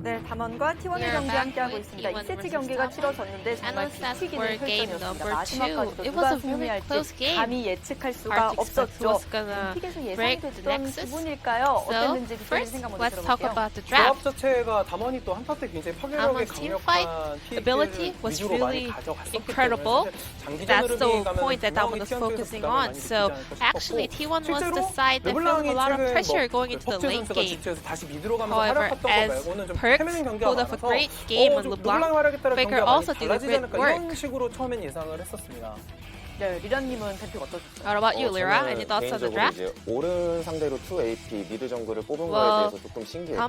네, 담원과 T1의 경기 함께하고 있습니다. 2세트 경기가 치러졌는데 정말 뒤튀기는 혈전이었습니다. 마지막까지도 누가 승리할지 감히 예측할 수가 없었죠. 픽에서 예상됐던 부분일까요? 어땠는지 뒷부분 생각 먼저 들어볼게요. 조합 자체가 담원이 또 한타 때 굉장히 파괴력이 강력한 ability was really incredible. That's the point that Damwon was focusing on. So actually T1 was the side that felt a lot of pressure going into the late game. However, as Perks pulled off a great game on LeBlanc, FLICKR also did a great work. 이런 식으로 처음엔 예상을 했었습니다. 네, 리라님은 뱀픽 어떠셨어요? What about you, Lyra? Any thoughts on the draft? 이제 오른 상대로 2AP 미드 정글을 뽑은 거에 대해서 조금 신기했고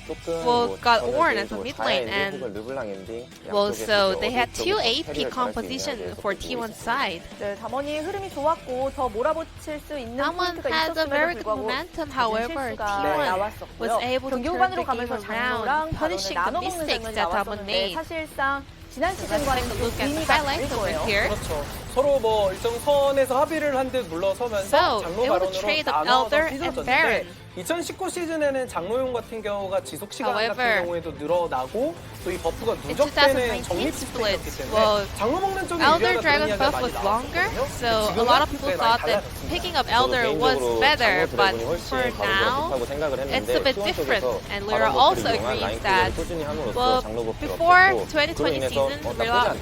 조금 got Ornn as a mid lane and 르블랑인데 so they had 2 AP composition for T1 side. 네, 담원이 흐름이 좋았고 더 몰아붙일 수 있는 Damwon 포인트가 has a 있었음에도 very good 불구하고 momentum. However, T1 was able to 경기 turn 후반으로 the game 가면서 장로랑 around, 바론을 punishing the 나눠먹는 mistakes 장면이 that Damwon 나왔었는데 made. 사실상 지난 Let's 시즌과는 take a look at the 의미가 다를 highlights over 거예요. here. 그렇죠. 서로 뭐 일정 선에서 합의를 한 듯 물러서면서 So, 장로 it was a 바론으로 trade of 나눠서 Elder and 휘저었는데 Baron. 2019 시즌에는 장로용 같은 경우가 지속 시간 However, 같은 경우에도 늘어나고 또 이 버프가 in 누적되는 2019 적립 split, 시스템이었기 때문에 well, 장로 먹는 쪽이 Elder 유리하다 그런 Dragon 이야기가 buff 많이 was longer, 나왔거든요. so a lot of people thought that picking up Elder was better, but for now, it's a bit different. And Lyra also agrees that, well, before 2020 season,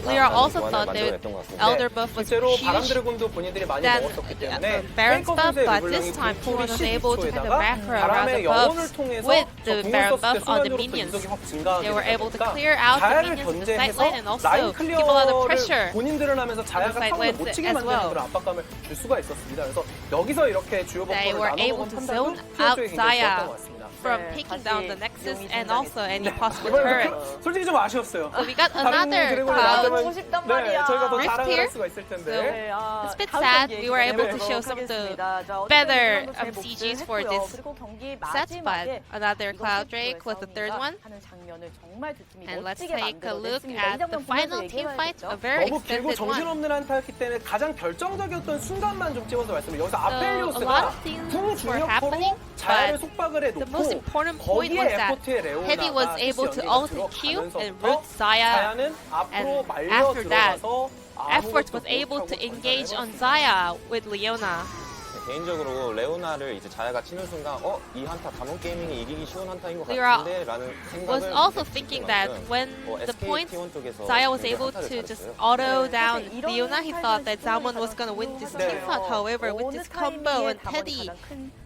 Lyra also thought that Elder buff was 실제로 huge 바람드래곤도 본인들이 많이 than 먹었었기 때문에 Baron's buff, but this time T1 was able to kind of wrap her around the buffs with the Baron buff on the minions. They were able to clear out the minions in the side lane and also give a lot of pressure 본인들을 하면서 자야가 상을 못 치게 만드는 그런 압박감을 줄 수가 있었습니다. 그래서 여기서 이렇게 주요 They 버프를 were 나눠 able 먹은 to 판단도 zone T1 out 쪽에 굉장히 좋았던 Xayah 것 같습니다. from 네, taking 다시 down the Nexus 용이 and also any possible 이번에 turret. 솔직히 좀 아쉬웠어요. So we got 다른 another 드래곤을 cloud. 나가면 보고 싶단 네, 말이야. 저희가 더 Rift 자랑을 here? 할 수가 있을 텐데. 네, It's a bit 다음 sad. 경기 We were able to 기대해보도록 show some of the 하겠습니다. 자, 어쨌든 better 이런 잘 CGs 몫을 for 했고요. this 그리고 경기 set, but 마지막에 another 이번 Cloud 세트의 Drake was the third one. 하는 장면을 정말 두 팀이 And let's 멋지게 take a look 만들어냈습니다. 이 at the 장면 final 보면서 team fight, 얘기해봐야겠죠. a very 너무 길고 extended one. 정신없는 한타였기 때문에 가장 결정적이었던 순간만 좀 찍어서 말씀을 여기서 So a lot 아펠리오스가 of things 궁 were 중력포로 happening, 자야를 but 속박을 the most 해놓고 important point was 거기에 that 에포트의 레오나가 Teddy was able to ult Q and root Xayah, 자야는 앞으로 and 말려 after that, 들어가서 Effort 아무것도 was able to 못하고 engage on 전사를 Xayah with Leona. 개인적으로 레오나를 이제 자야가 치는 순간 이 한타 담원 게이밍이 이기기 쉬운 한타인 것 Lyra 같은데 라는 was 생각을 also thinking that when the points Xayah was able to just auto down Leona, he thought that Damwon was going to win this team fight. However, with this combo and Teddy,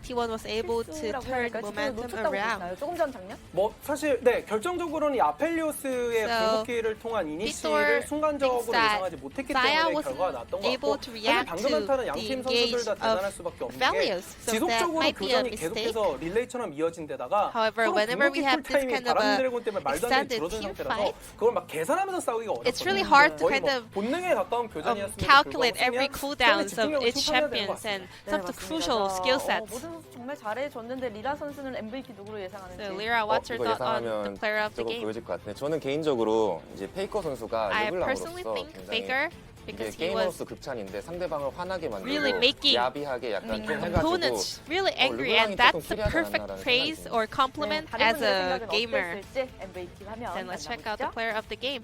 T1 was able to turn momentum around. 조금 전 장면? 뭐 사실 네 결정적으로는 이 아펠리오스의 So, 궁극기를 통한 이니시를 Victor 순간적으로 thinks that 예상하지 못했기 Xayah 때문에 wasn't 결과가 나왔던 것 able 같고 to 사실 react 방금 to 한타는 the 양팀 선수들 engage 다 대단할 of 수밖에 없는 게 Valios. So that 지속적으로 might be a 교전이 mistake. 계속해서 릴레이처럼 이어진 데다가 However, whenever we have this kind of a 바람드래곤 때문에 말도 안 되게 extended 줄어든 team 상태라서 fight, 그걸 막 계산하면서 싸우기가 어렵거든요. it's really hard to 거의 kind 뭐 of 본능에 가까운 교전이었음에도 calculate 불구하고 every 승리한 cooldowns of 집중력을 its 칭찬해야 되는 것 champions and 같습니다. some of the crucial skill sets. 모두 정말 잘해줬는데 리라 선수는 MVP 누구로 예상하는지. So Lyra, what's your 이거 thought on the 예상하면 player of the 조금 game? 보여질 것 같은데 저는 개인적으로 이제 페이커 선수가 I personally 르블랑으로서 think 굉장히 FLICKR 이게 because he was 게임으로서 극찬인데 상대방을 화나게 really 만들고 making 야비하게 약간 좀 해가지고 opponents really angry, and that's the perfect praise or compliment as a gamer. Then let's check out the player of the game.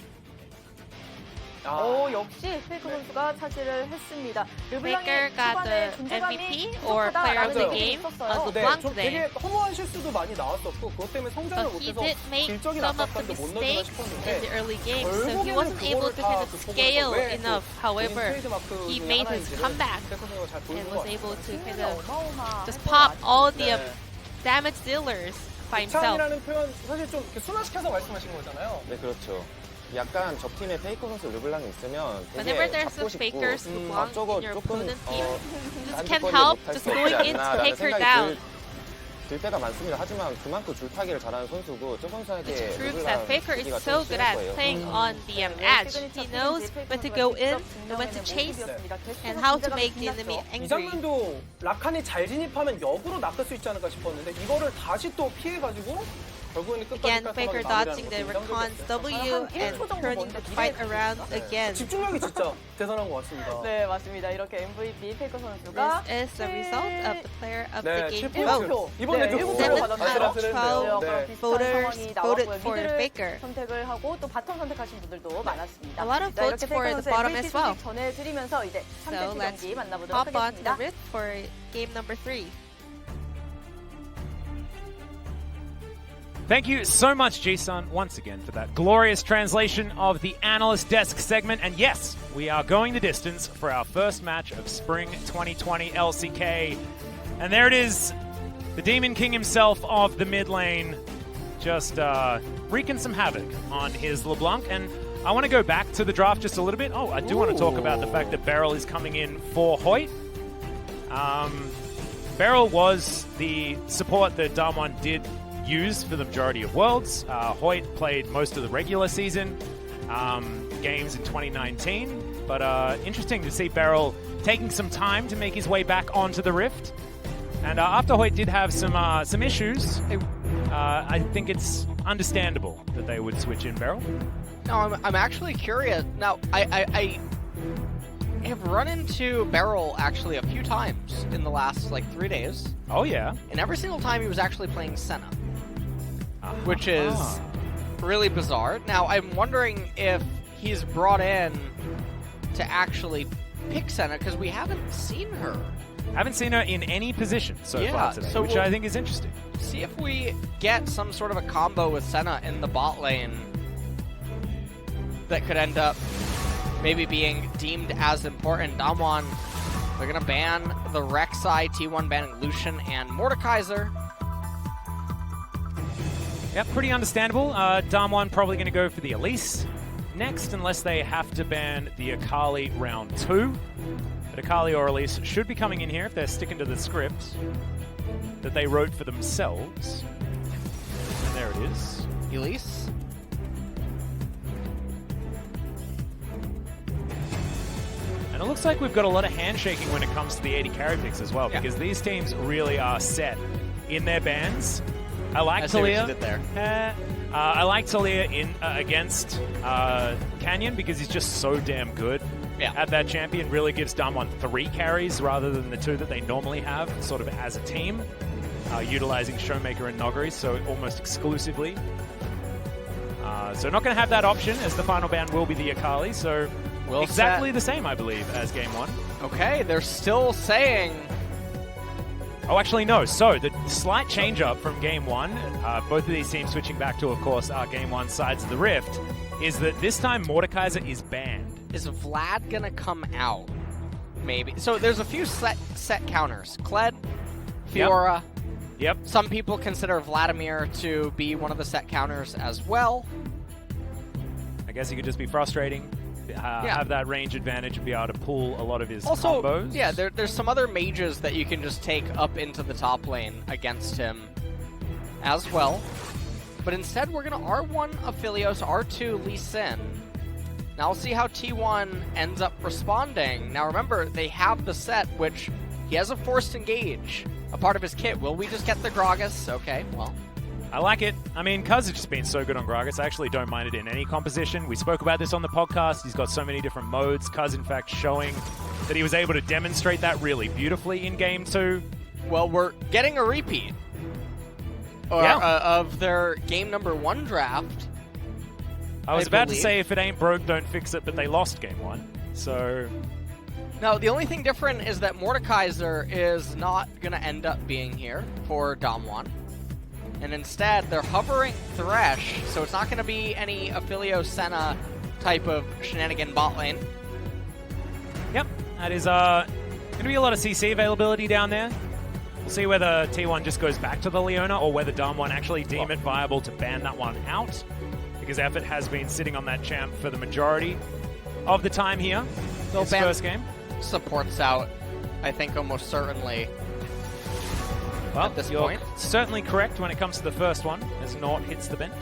역시 페이커 선수가 차지를 했습니다. FLICKR got the MVP or player of the game on 네, LeBlanc 좀 today. 되게 허무한 실수도 많이 나왔었고 그것 때문에 성장을 But he 못해서 did make 질적인 some of the 압박감도 못 넣어주나 mistakes in 싶었는데 the early game, so he wasn't able to kind of scale enough. However, he made his comeback and was able to kind of just pop all the damage dealers by himself. 극찬이라는 표현 사실 좀 이렇게 순화시켜서 말씀하신 거잖아요. 네 그렇죠. 약간 적팀에 페이커 선수 르블랑이 있으면 Whenever 되게 there's 잡고 a 싶고 Faker's LeBlanc 저거 in your 조금 opponent team, just 딴짓거리를 can't help 못할 just 수 없지 going in to 않나라는 take her 생각이 down. 들 때가 많습니다. 하지만 그만큼 줄타기를 잘하는 선수고 저번 사이에 Which proves that FLICKR is so good at playing on the edge. He knows when to go in and when to chase and how to make the enemy 이 angry. 장면도 라칸이 잘 진입하면 역으로 낚을 수 있지 않을까 싶었는데 이거를 다시 또 피해가지고 결국에는 끝까지 Again, 깔끔하게 FLICKR 마무리하는 dodging the 것도 Racon's 인상적이었어요. W and turning the fight around again. 집중력이 진짜 대단한 것 같습니다. 네, 맞습니다. 이렇게 MVP 페이커 선수가 This is the result of the player of the 네, game 7포인트. vote. 이번에도 7표 7 받았네요. out of 12 네, 비슷한 voters 상황이 voted 나왔고요. for 미드를 FLICKR. 선택을 하고 또 바텀 선택하신 분들도 많았습니다. A lot of 자, votes 이렇게 for 페이커 the 선수의 bottom MVP as well. 소식 전해드리면서 이제 So 3세트 let's 경기 만나보도록 hop on to the 하겠습니다. Rift for game number 3. Thank you so much, G-Sun, once again for that glorious translation of the Analyst Desk segment. And yes, we are going the distance for our first match of Spring 2020 LCK. And there it is, the Demon King himself of the mid lane, just wreaking some havoc on his LeBlanc. And I want to go back to the draft just a little bit. Oh, I do want to talk about the fact that Beryl is coming in for Hoyt. Beryl was the support that DAMWON did use for the majority of Worlds. Hoyt played most of the regular season games in 2019. But interesting to see Beryl taking some time to make his way back onto the Rift. And after Hoyt did have some issues, I think it's understandable that they would switch in Beryl. No, I'm actually curious. Now, I have run into Beryl actually a few times in the last, 3 days. Oh, yeah. And every single time he was actually playing Senna. Which is really bizarre. Now, I'm wondering if he's brought in to actually pick Senna, because we haven't seen her. Haven't seen her in any position so far today, so which I think is interesting. See if we get some sort of a combo with Senna in the bot lane that could end up maybe being deemed as important. DAMWON, they're going to ban the Rek'Sai, T1 banning Lucian and Mordekaiser. Yep, pretty understandable. DAMWON probably going to go for the Elise next, unless they have to ban the Akali round 2. But Akali or Elise should be coming in here if they're sticking to the script that they wrote for themselves. And there it is. Elise. And it looks like we've got a lot of handshaking when it comes to the 80 carry picks as well, because these teams really are set in their bans. I like Talia. I like Talia in against Canyon because he's just so damn good at that champion. Really gives DAMWON 3 carries rather than the 2 that they normally have, sort of as a team, utilizing Showmaker and Nogri, so almost exclusively. So not going to have that option, as the final ban will be the Akali. So exactly the same, I believe, as game 1. Okay, they're still saying. Oh, actually, no. So, the slight change-up from Game 1, both of these teams switching back to, of course, our Game 1 sides of the Rift, is that this time Mordekaiser is banned. Is Vlad going to come out? Maybe. So, there's a few set counters. Kled, Fiora. Yep. Some people consider Vladimir to be one of the set counters as well. I guess he could just be frustrating. Have that range advantage and be able to pull a lot of his combos. Yeah, there's some other mages that you can just take up into the top lane against him as well. But instead, we're going to R1 Aphelios, R2 Lee Sin. Now, we'll see how T1 ends up responding. Now, remember, they have the set, which he has a forced engage, a part of his kit. Will we just get the Gragas? Okay, well. I like it. I mean, Cuz has just been so good on Gragas. I actually don't mind it in any composition. We spoke about this on the podcast. He's got so many different modes. Cuz, in fact, showing that he was able to demonstrate that really beautifully in Game 2. Well, we're getting a repeat of their Game number 1 draft. I was about to say, if it ain't broke, don't fix it, but they lost Game 1. So... Now, the only thing different is that Mordekaiser is not going to end up being here for DAMWON. And instead, they're hovering Thresh, so it's not going to be any Aphelios Senna type of shenanigan bot lane. Yep, that is going to be a lot of CC availability down there. We'll see whether T1 just goes back to the Leona or whether DAMWON actually deem it viable to ban that one out, because Effort has been sitting on that champ for the majority of the time here. They'll ban first game. Supports out, I think, almost certainly. Well, at this you're point. Certainly correct when it comes to the first one, as Nort hits the bench.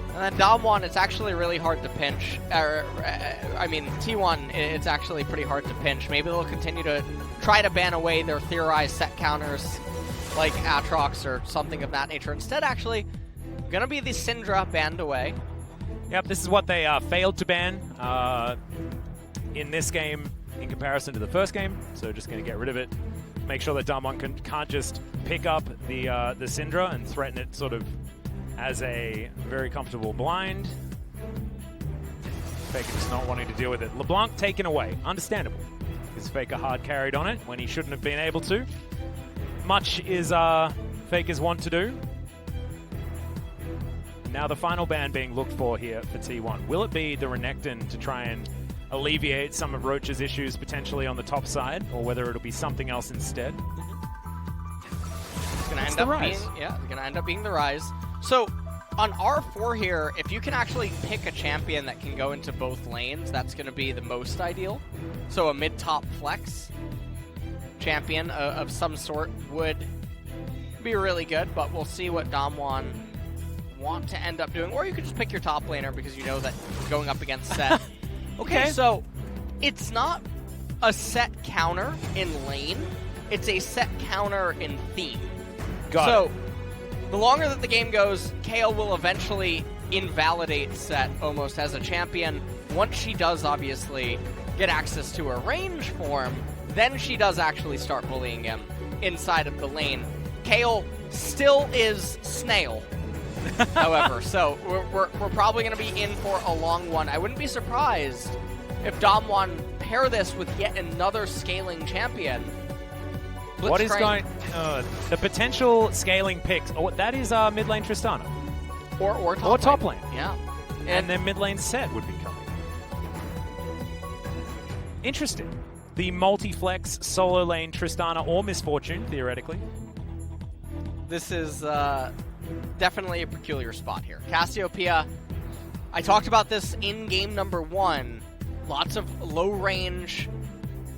And then DAMWON, it's actually really hard to pinch. I mean, T1, it's actually pretty hard to pinch. Maybe they'll continue to try to ban away their theorized set counters like Aatrox or something of that nature. Instead, actually, Gonna be the Syndra banned away. Yep, this is what they failed to ban in this game in comparison to the first game. So just going to get rid of it. Make sure that DAMWON can't just pick up the Syndra and threaten it sort of as a very comfortable blind. FLICKR just not wanting to deal with it. LeBlanc taken away. Understandable. Because FLICKR hard carried on it when he shouldn't have been able to. Much is FLICKR's want to do. Now the final ban being looked for here for T1. Will it be the Renekton to try and alleviate some of Roach's issues potentially on the top side, or whether it'll be something else instead? It's gonna end up being the Rise. So on R4 here, if you can actually pick a champion that can go into both lanes, that's gonna be the most ideal. So a mid-top flex champion of some sort would be really good, but we'll see what DAMWON want to end up doing. Or you could just pick your top laner because you know that going up against Set. Okay, so it's not a Set counter in lane, it's a Set counter in theme. Got it. The longer that the game goes, Kayle will eventually invalidate Set almost as a champion. Once she does obviously get access to her range form, then she does actually start bullying him inside of the lane. Kayle still is Snail, however, so we're probably going to be in for a long one. I wouldn't be surprised if DAMWON pair this with yet another scaling champion. What is going... the potential scaling picks... Oh, that is mid lane Tristana. Or top lane. Yeah. And then mid lane Set would be coming. Interesting. The multi-flex solo lane Tristana or Misfortune, theoretically. This is definitely a peculiar spot here. Cassiopeia, I talked about this in game number 1. Lots of low-range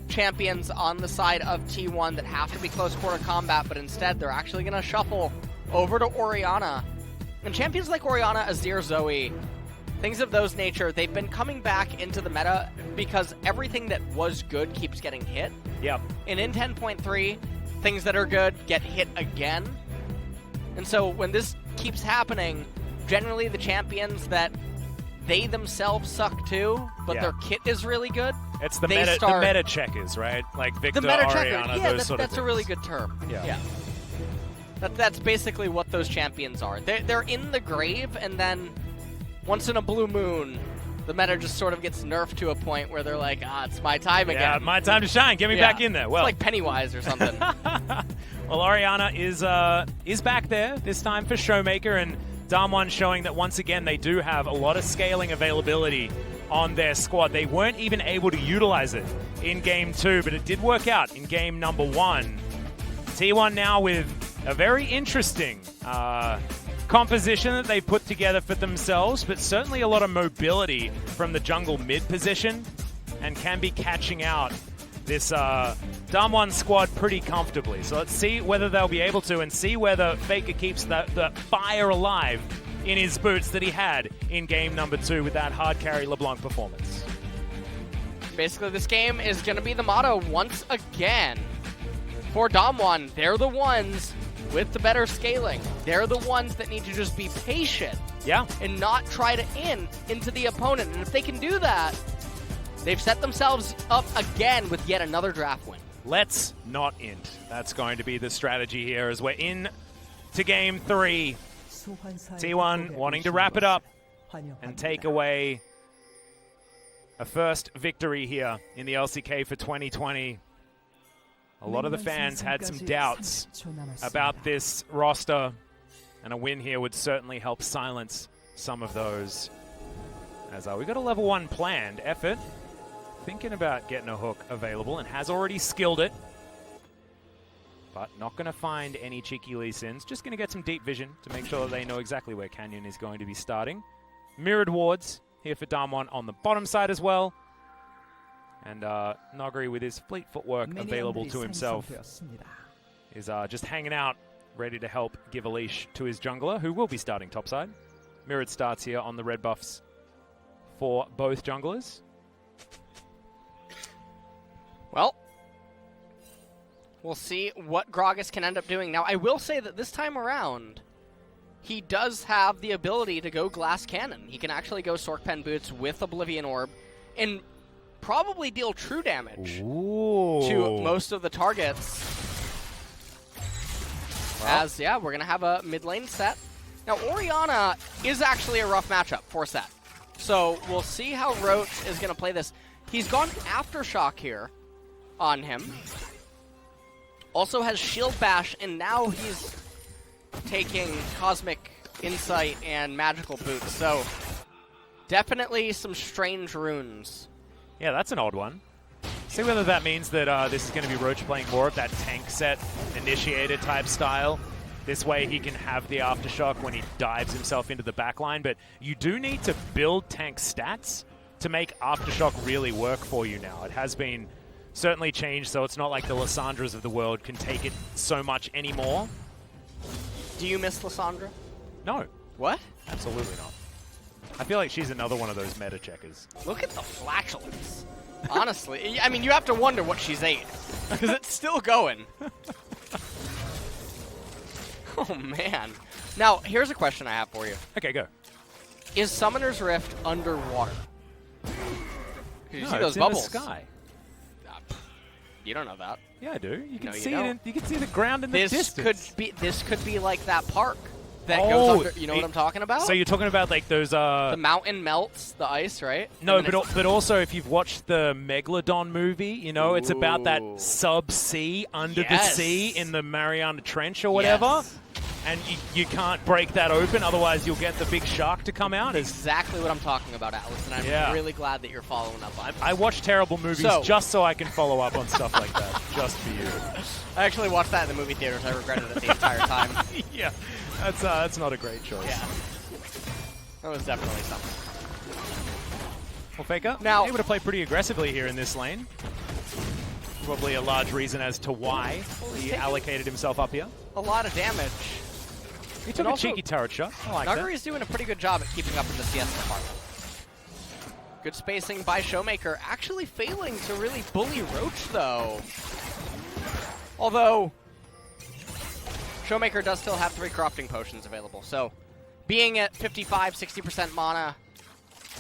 champions on the side of T1 that have to be close quarter combat, but instead they're actually going to shuffle over to Orianna. And champions like Orianna, Azir, Zoe, things of those nature, they've been coming back into the meta because everything that was good keeps getting hit. Yep. And in 10.3, things that are good get hit again. And so when this keeps happening, generally the champions that they themselves suck too, but their kit is really good. It's the meta checkers, right? Like Victor, Orianna, those sort of that's a really good term. Yeah. That's basically what those champions are. They're in the grave, and then once in a blue moon, the meta just sort of gets nerfed to a point where they're like, it's my time again. Yeah, my time to shine. Get me back in there. Well, it's like Pennywise or something. Well, Orianna is back there, this time for Showmaker, and DAMWON showing that once again they do have a lot of scaling availability on their squad. They weren't even able to utilize it in Game 2, but it did work out in Game number 1. T1 now with a very interesting composition that they put together for themselves, but certainly a lot of mobility from the jungle mid position, and can be catching out this DAMWON squad pretty comfortably. So let's see whether they'll be able to, and see whether FLICKR keeps the fire alive in his boots that he had in game number 2 with that hard carry LeBlanc performance. Basically, this game is going to be the motto once again for DAMWON. They're the ones with the better scaling. They're the ones that need to just be patient. Yeah. And not try to into the opponent. And if they can do that, they've set themselves up again with yet another draft win. Let's not int. That's going to be the strategy here as we're in to game 3. T1 wanting to wrap it up and take away a first victory here in the LCK for 2020. A lot of the fans had some doubts about this roster, and a win here would certainly help silence some of those. As we got a level 1 planned. Effort thinking about getting a hook available and has already skilled it, but not going to find any cheeky Lee Sins. Just going to get some deep vision to make sure that they know exactly where Canyon is going to be starting. Mirrored wards here for DAMWON on the bottom side as well. And Nogri, with his fleet footwork available to himself, is just hanging out, ready to help give a leash to his jungler, who will be starting topside. Mirrored starts here on the red buffs for both junglers. Well, we'll see what Gragas can end up doing. Now, I will say that this time around, he does have the ability to go Glass Cannon. He can actually go Sork Pen Boots with Oblivion Orb and probably deal true damage to most of the targets. Well. As, yeah, we're going to have a mid lane set. Now, Orianna is actually a rough matchup for set. So we'll see how Roach is going to play this. He's gone Aftershock here on him. Also has Shield Bash, and now he's taking Cosmic Insight and Magical Boots. So definitely some strange runes. Yeah, that's an odd one. See whether that means that this is going to be Roach playing more of that tank set, initiator type style. This way he can have the Aftershock when he dives himself into the backline. But you do need to build tank stats to make Aftershock really work for you now. It has been certainly changed, so it's not like the Lissandras of the world can take it so much anymore. Do you miss Lissandra? No. What? Absolutely not. I feel like she's another one of those meta checkers. Look at the flatulence. Honestly, I mean, you have to wonder what she's ate, because it's still going. Oh, man. Now, here's a question I have for you. Okay, go. Is Summoner's Rift underwater? You see those it's bubbles? in the sky. You don't know that. Yeah, I do. You can No, you see don't. you can see the ground in the distance. This could be like that park that goes under. You know what I'm talking about? So you're talking about like those the mountain melts the ice, right? No, but also if you've watched the Megalodon movie, you know, it's about that sub-sea under the sea in the Mariana Trench or whatever. Yes. And you can't break that open, otherwise you'll get the big shark to come out. Exactly what I'm talking about, Alice, and I'm really glad that you're following up on it. I watch terrible movies just so I can follow up on stuff like that, just for you. I actually watched that in the movie theaters. I regretted it the entire time. Yeah, that's not a great choice. Yeah, that was definitely something. Well, FLICKR, now able to play pretty aggressively here in this lane. Probably a large reason as to why he allocated himself up here. A lot of damage. He took a cheeky turret shot. I like that. Nuggery's doing a pretty good job at keeping up in the CS department. Good spacing by Showmaker. Actually failing to really bully Roach, though. Although, Showmaker does still have 3 corrupting potions available. So, being at 55, 60% mana,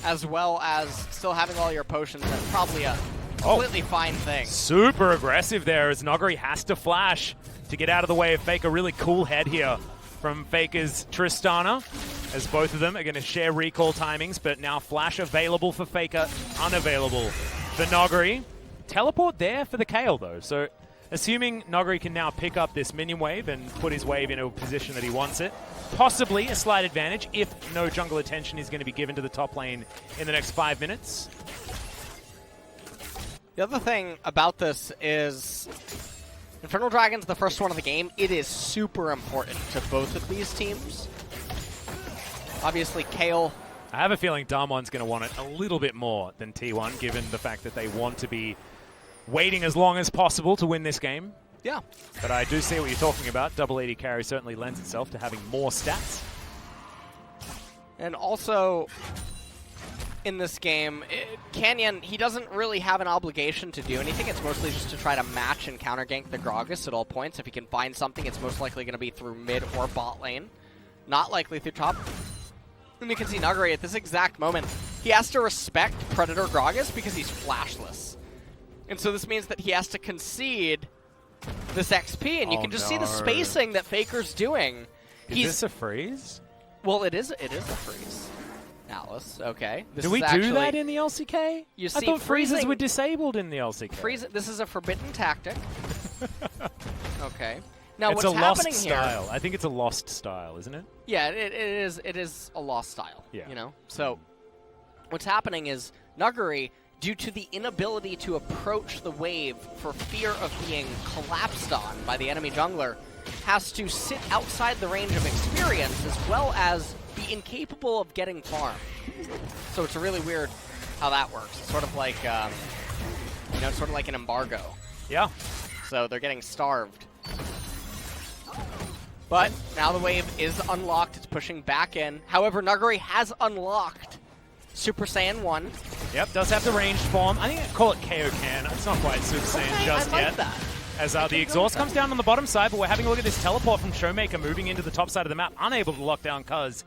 as well as still having all your potions, that's probably a completely fine thing. Super aggressive there as Nuggery has to flash to get out of the way of FLICKR. Really cool head here from FLICKR's Tristana, as both of them are going to share recall timings, but now flash available for FLICKR, unavailable for Nuggery. Teleport there for the Kayle though, so assuming Nuggery can now pick up this minion wave and put his wave into a position that he wants it, possibly a slight advantage if no jungle attention is going to be given to the top lane in the next 5 minutes. The other thing about this is Infernal Dragon's the first one of the game. It is super important to both of these teams. Obviously, Kayle. I have a feeling DAMWON's going to want it a little bit more than T1, given the fact that they want to be waiting as long as possible to win this game. Yeah. But I do see what you're talking about. Double AD carry certainly lends itself to having more stats. And also, in this game, Canyon, he doesn't really have an obligation to do anything. It's mostly just to try to match and counter gank the Gragas at all points. If he can find something, it's most likely going to be through mid or bot lane. Not likely through top. And you can see Nuggery at this exact moment. He has to respect Predator Gragas because he's flashless. And so this means that he has to concede this XP, and you can just see the spacing that Faker's doing. Is this a freeze? Well, it is a freeze. Alice, okay. Do we do that in the LCK? You see, I thought freezes were disabled in the LCK. This is a forbidden tactic. Okay. Now, it's what's a lost happening style. here? I think it's a lost style, isn't it? Yeah, it is a lost style. Yeah. You know. So, what's happening is Nuggery, due to the inability to approach the wave for fear of being collapsed on by the enemy jungler, has to sit outside the range of experience as well as be incapable of getting farm. So it's really weird how that works. It's sort of like, sort of like an embargo. Yeah. So they're getting starved. But now the wave is unlocked. It's pushing back in. However, Nuggery has unlocked Super Saiyan 1. Yep, does have the ranged form. I think I'd call it KO Can. It's not quite Super Saiyan just I like yet. that. As the exhaust comes down on the bottom side, but we're having a look at this teleport from Showmaker moving into the top side of the map, unable to lock down Cuz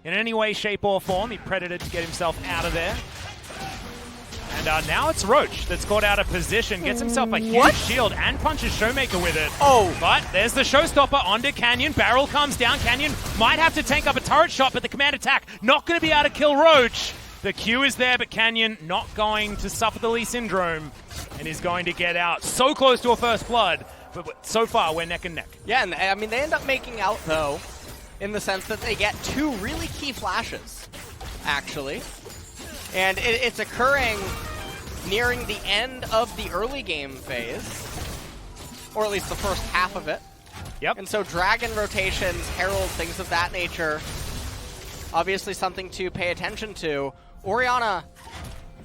in any way, shape, or form. He predated to get himself out of there. And now it's Roach that's caught out of position, gets himself a huge shield and punches Showmaker with it. Oh! But there's the showstopper onto Canyon. Barrel comes down. Canyon might have to tank up a turret shot, but the command attack not going to be able to kill Roach. The Q is there, but Canyon not going to suffer the Lee Syndrome and is going to get out. So close to a first blood, but so far we're neck and neck. Yeah, and I mean, they end up making out, though, in the sense that they get 2 really key flashes, actually. And it's occurring nearing the end of the early game phase, or at least the first half of it. Yep. And so Dragon rotations, Herald, things of that nature, obviously something to pay attention to. Orianna,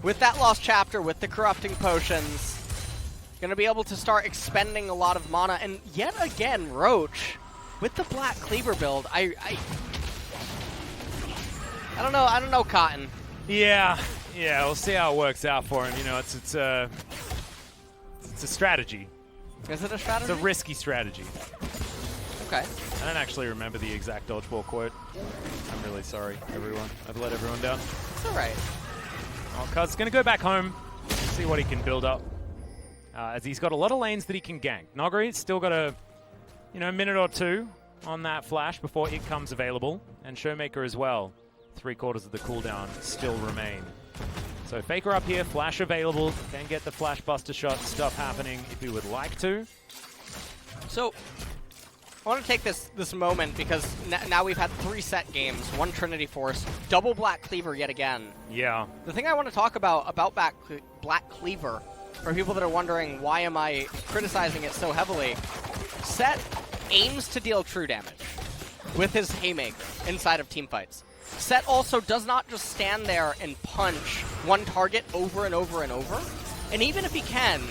with that lost chapter, with the corrupting potions, going to be able to start expending a lot of mana. And yet again, Roach, with the Black Cleaver build, I don't know, Cotton. Yeah, we'll see how it works out for him. You know, it's a strategy. Is it a strategy? It's a risky strategy. Okay. I don't actually remember the exact dodgeball quote. I'm really sorry, everyone. I've let everyone down. It's all right. Oh, Cuz going to go back home, see what he can build up. As he's got a lot of lanes that he can gank. Nogari's still got a minute or 2 on that flash before it comes available. And Showmaker as well. 3/4 of the cooldown still remain. So Faker up here, flash available. Can get the flash buster shot stuff happening if he would like to. So I want to take this moment because now we've had 3 set games, 1 Trinity Force, double Black Cleaver yet again. Yeah. The thing I want to talk about Black Cleaver, for people that are wondering why am I criticizing it so heavily, Set aims to deal true damage with his Haymaker inside of team fights. Set also does not just stand there and punch one target over and over and over. And even if he can,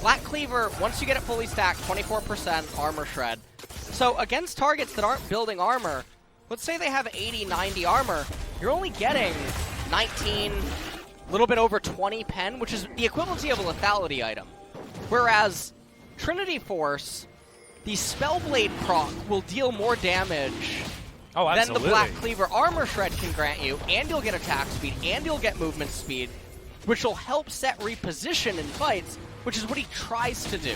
Black Cleaver, once you get it fully stacked, 24% armor shred. So against targets that aren't building armor, let's say they have 80, 90 armor, you're only getting 19, a little bit over 20 pen, which is the equivalency of a lethality item. Whereas Trinity Force, the Spellblade proc will deal more damage than the Black Cleaver armor shred can grant you, and you'll get attack speed, and you'll get movement speed, which will help Set reposition in fights, which is what he tries to do.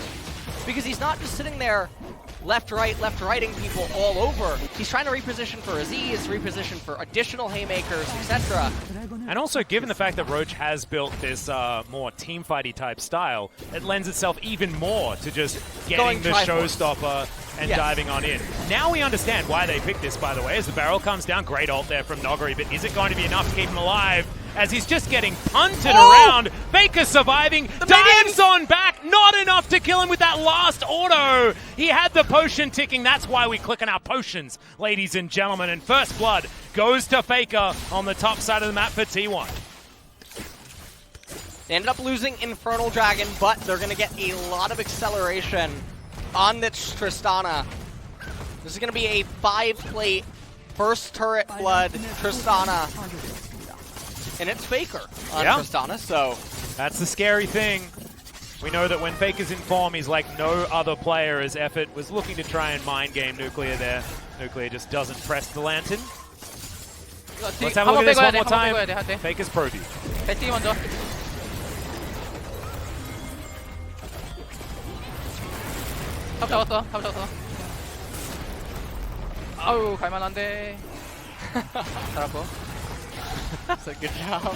Because he's not just sitting there left-righting people all over. He's trying to reposition for Aziz, reposition for additional haymakers, etc. And also, given the fact that Roach has built this more team-fighty type style, it lends itself even more to just getting the showstopper and diving on in. Now we understand why they picked this, by the way, as the barrel comes down. Great ult there from Nogari, but is it going to be enough to keep him alive? As he's just getting punted around. Faker surviving, dives on back, not enough to kill him with that last auto. He had the potion ticking, that's why we click on our potions, ladies and gentlemen. And first blood goes to Faker on the top side of the map for T1. They ended up losing Infernal Dragon, but they're going to get a lot of acceleration on this Tristana. This is going to be a 5-plate, first turret blood Tristana. And it's Faker on Tristana, so... That's the scary thing. We know that when Faker's in form, he's like no other player, as Effort was looking to try and mind game Nuclear there. Nuclear just doesn't press the lantern. Let's have a look at this one more time. Faker's pro view. 배팅이 먼저. 탑 잡았어. 아우, 갈만한데. 잘하고. So good job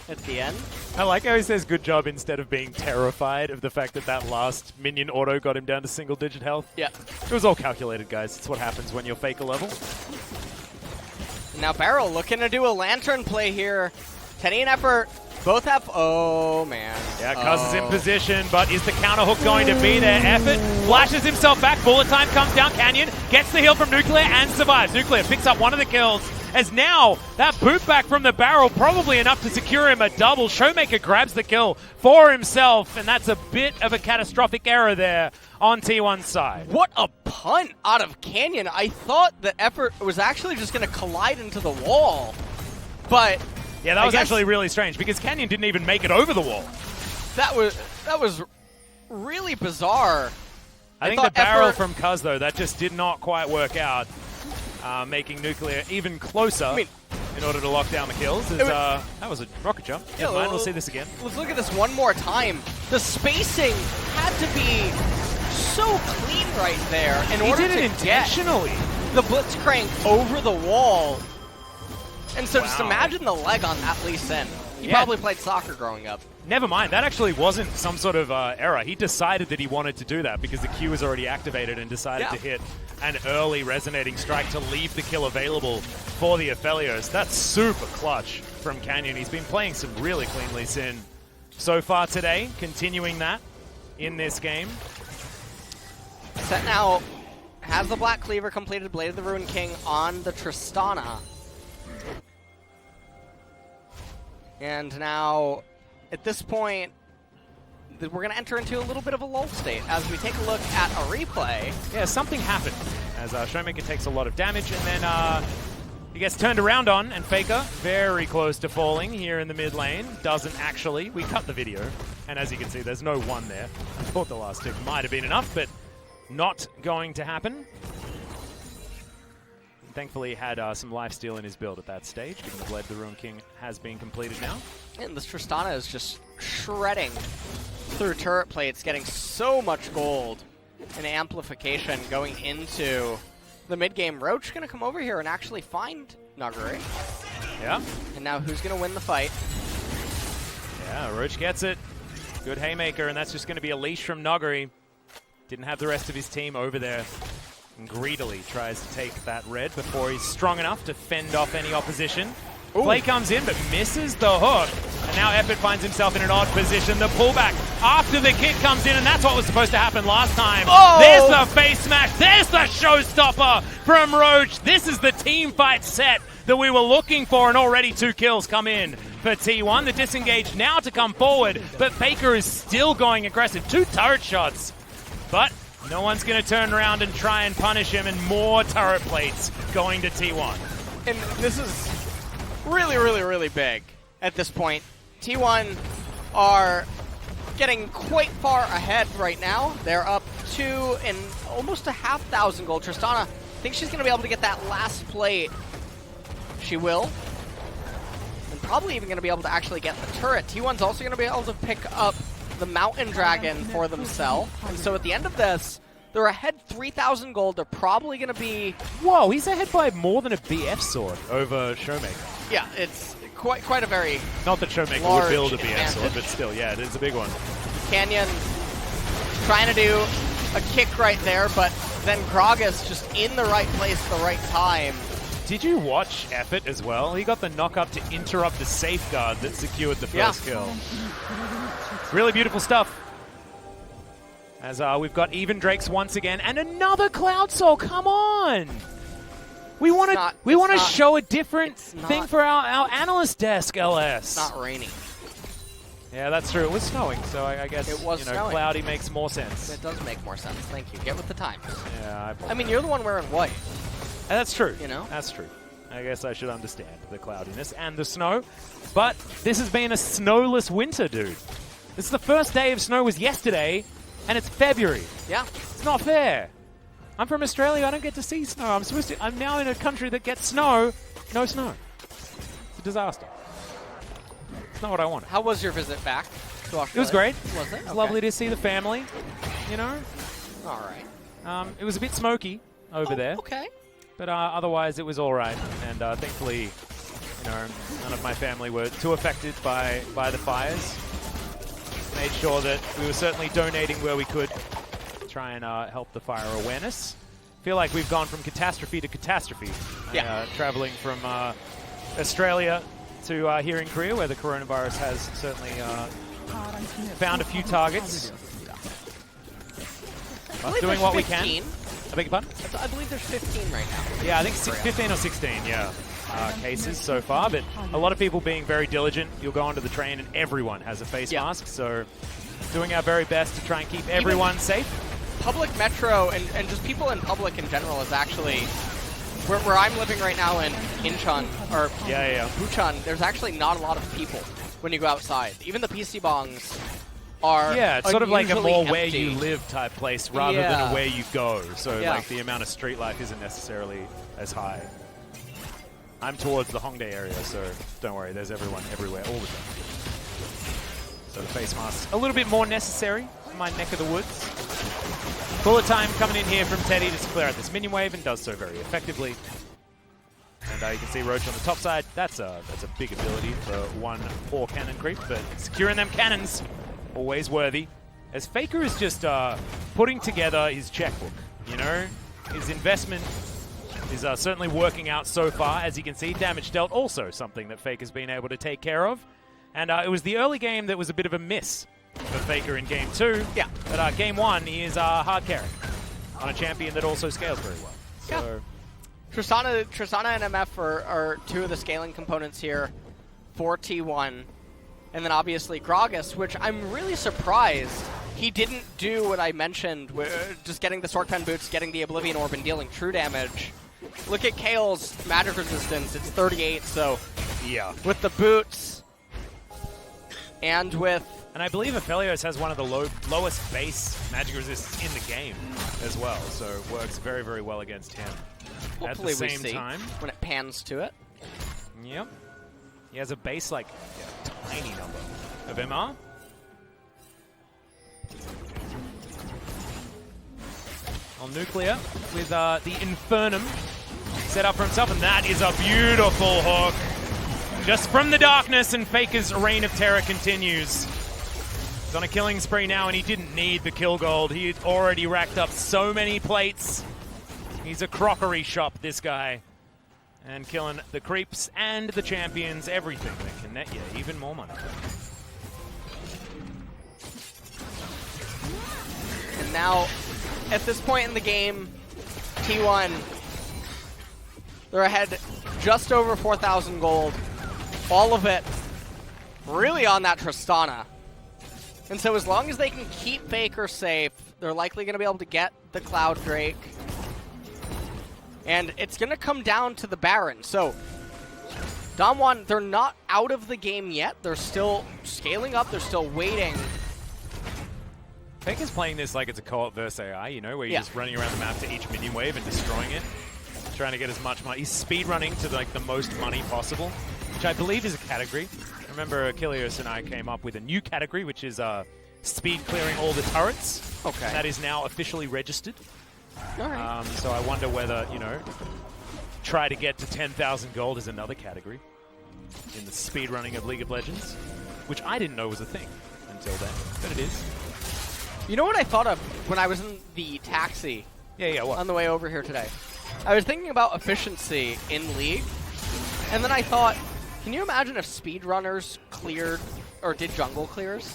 at the end. I like how he says good job instead of being terrified of the fact that that last minion auto got him down to single-digit health. Yeah. It was all calculated, guys. It's what happens when you're Faker level. Now Barrel looking to do a lantern play here. Teddy and Effort both have... Oh, man. Yeah, Cuz is in position, but is the counter hook going to be there? Effort flashes himself back. Bullet time comes down. Canyon gets the heal from Nuclear and survives. Nuclear picks up one of the kills. As now, that boot back from the barrel, probably enough to secure him a double. Showmaker grabs the kill for himself, and that's a bit of a catastrophic error there on T1's side. What a punt out of Canyon. I thought the Effort was actually just going to collide into the wall, but... Yeah, that was actually really strange, because Canyon didn't even make it over the wall. That was really bizarre. I think the barrel from Cuz, though, that just did not quite work out, making Nuclear even closer in order to lock down the kills. That was a rocket jump. Never mind, we'll see this again. Let's look at this one more time. The spacing had to be so clean right there in order to intentionally get the Blitzcrank over the wall. And so just imagine the leg on that Lee Sin. He probably played soccer growing up. Never mind, that actually wasn't some sort of error. He decided that he wanted to do that because the Q was already activated and decided to hit an early resonating strike to leave the kill available for the Aphelios. That's super clutch from Canyon. He's been playing some really clean Lee Sin so far today, continuing that in this game. Set now has the Black Cleaver completed, Blade of the Ruined King on the Tristana. And now, at this point, we're going to enter into a little bit of a lull state as we take a look at a replay. Yeah, something happened as Showmaker takes a lot of damage, and then he gets turned around on, and FLICKR very close to falling here in the mid lane. Doesn't actually. We cut the video, and as you can see, there's no one there. I thought the last tick might have been enough, but not going to happen. Thankfully, he had some lifesteal in his build at that stage, given the Blade of the Ruined King has been completed now. And this Tristana is just shredding through turret plates, getting so much gold and amplification going into the mid-game. Roach going to come over here and actually find Nuguri. Yeah. And now who's going to win the fight? Yeah, Roach gets it. Good haymaker, and that's just going to be a leash from Nuguri. Didn't have the rest of his team over there. And greedily tries to take that red before he's strong enough to fend off any opposition. Play comes in, but misses the hook. And now Effort finds himself in an odd position. The pullback after the kick comes in, and that's what was supposed to happen last time. There's the face smash. There's the showstopper from Roach. This is the team fight set that we were looking for, and already 2 kills come in for T1. The disengage now to come forward, but FLICKR is still going aggressive. 2 turret shots, but no one's going to turn around and try and punish him, and more turret plates going to T1. And this is really, really, really big at this point. T1 are getting quite far ahead right now. They're up 2 and almost a 1,500 gold. Tristana thinks she's going to be able to get that last plate. She will. And probably even going to be able to actually get the turret. T1's also going to be able to pick up the Mountain Dragon for themselves. And so at the end of this, they're ahead 3,000 gold. They're probably going to be... Whoa, he's ahead by more than a BF sword over Showmaker. Yeah, it's quite a very Not that Showmaker would build a BF sword, but still, yeah, it is a big one. Canyon trying to do a kick right there, but then Gragas just in the right place at the right time. Did you watch Effort as well? He got the knock-up to interrupt the safeguard that secured the first kill. Really beautiful stuff. As we've got even Drakes once again, and another Cloud Soul. Come on! We want to show a different thing for our analyst desk, LS. It's not raining. Yeah, that's true. It was snowing, so I guess it was snowing. Cloudy makes more sense. It does make more sense. Thank you. Get with the times. Yeah, I mean, you're the one wearing white. That's true. You know? That's true. I guess I should understand the cloudiness and the snow. But this has been a snowless winter, dude. This is the first day of snow was yesterday, and it's February. Yeah. It's not fair. I'm from Australia. I don't get to see snow. I'm now in a country that gets snow. No snow. It's a disaster. It's not what I wanted. How was your visit back to Australia? It was great. Was it? It was lovely to see the family, you know. All right. It was a bit smoky over there. Okay. But otherwise, it was all right. And thankfully, you know, none of my family were too affected by the fires. Made sure that we were certainly donating where we could to try and help the fire awareness. Feel like we've gone from catastrophe to catastrophe. Yeah. Traveling from Australia to here in Korea, where the coronavirus has certainly found a few targets. Doing what we can. I beg your pardon? I believe there's 15 right now. Yeah, I think 15 or 16, yeah, cases so far. But a lot of people being very diligent. You'll go onto the train and everyone has a face mask. So doing our very best to try and keep everyone safe. Public metro and just people in public in general is actually... Where I'm living right now in Incheon, or Bucheon, there's actually not a lot of people when you go outside. Even the PC bongs are Yeah, it's sort of like a unusually more where empty. you live type place rather than Yeah. a where you go. So Yeah. like the amount of street life isn't necessarily as high. I'm towards the Hongdae area, so don't worry, there's everyone everywhere all the time. So the face mask a little bit more necessary in my neck of the woods. Bullet time coming in here from Teddy to clear out this minion wave and does so very effectively. And you can see Roach on the top side. That's a big ability for one poor cannon creep, but securing them cannons, always worthy. As FLICKR is just putting together his checkbook, you know? His investment is certainly working out so far. As you can see, damage dealt also something that FLICKR has been able to take care of. And it was the early game that was a bit of a miss for FLICKR in game 2. Yeah. But game 1, he is hard carry on a champion that also scales very well. So. Yeah. Tristana and MF are two of the scaling components here for T1. And then obviously Gragas, which I'm really surprised he didn't do what I mentioned, just getting the Sorkpen boots, getting the Oblivion Orb, and dealing true damage. Look at Kale's magic resistance, it's 38, so yeah, with the boots and with... And I believe Aphelios has one of the lowest base magic resists in the game as well, so it works very, very well against him. Hopefully At the we same see time, when it pans to it. Yep. He has a base, like, tiny number of MR. On Nuclear with the Infernum set up for himself, and that is a beautiful hook. Just from the darkness, and FLICKR's reign of terror continues. He's on a killing spree now, and he didn't need the kill gold. He had already racked up so many plates. He's a crockery shop, this guy. And killing the creeps and the champions, everything that can net you even more money. And now, at this point in the game, T1, they're ahead just over 4,000 gold. All of it really on that Tristana. And so as long as they can keep FLICKR safe, they're likely going to be able to get the Cloud Drake. And it's going to come down to the Baron. So, DAMWON, they're not out of the game yet. They're still scaling up. They're still waiting. FLICKR's playing this like it's a co-op versus AI, you know, where you're just running around the map to each minion wave and destroying it. Trying to get as much money. He's speed running to like the most money possible, which I believe is a category. I remember Achilles and I came up with a new category, which is speed clearing all the turrets. Okay. And that is now officially registered. All right. So I wonder whether, you know, try to get to 10,000 gold is another category in the speed running of League of Legends, which I didn't know was a thing until then, but it is. You know what I thought of when I was in the taxi What? on the way over here today? I was thinking about efficiency in League, and then I thought, can you imagine if speedrunners cleared or did jungle clears?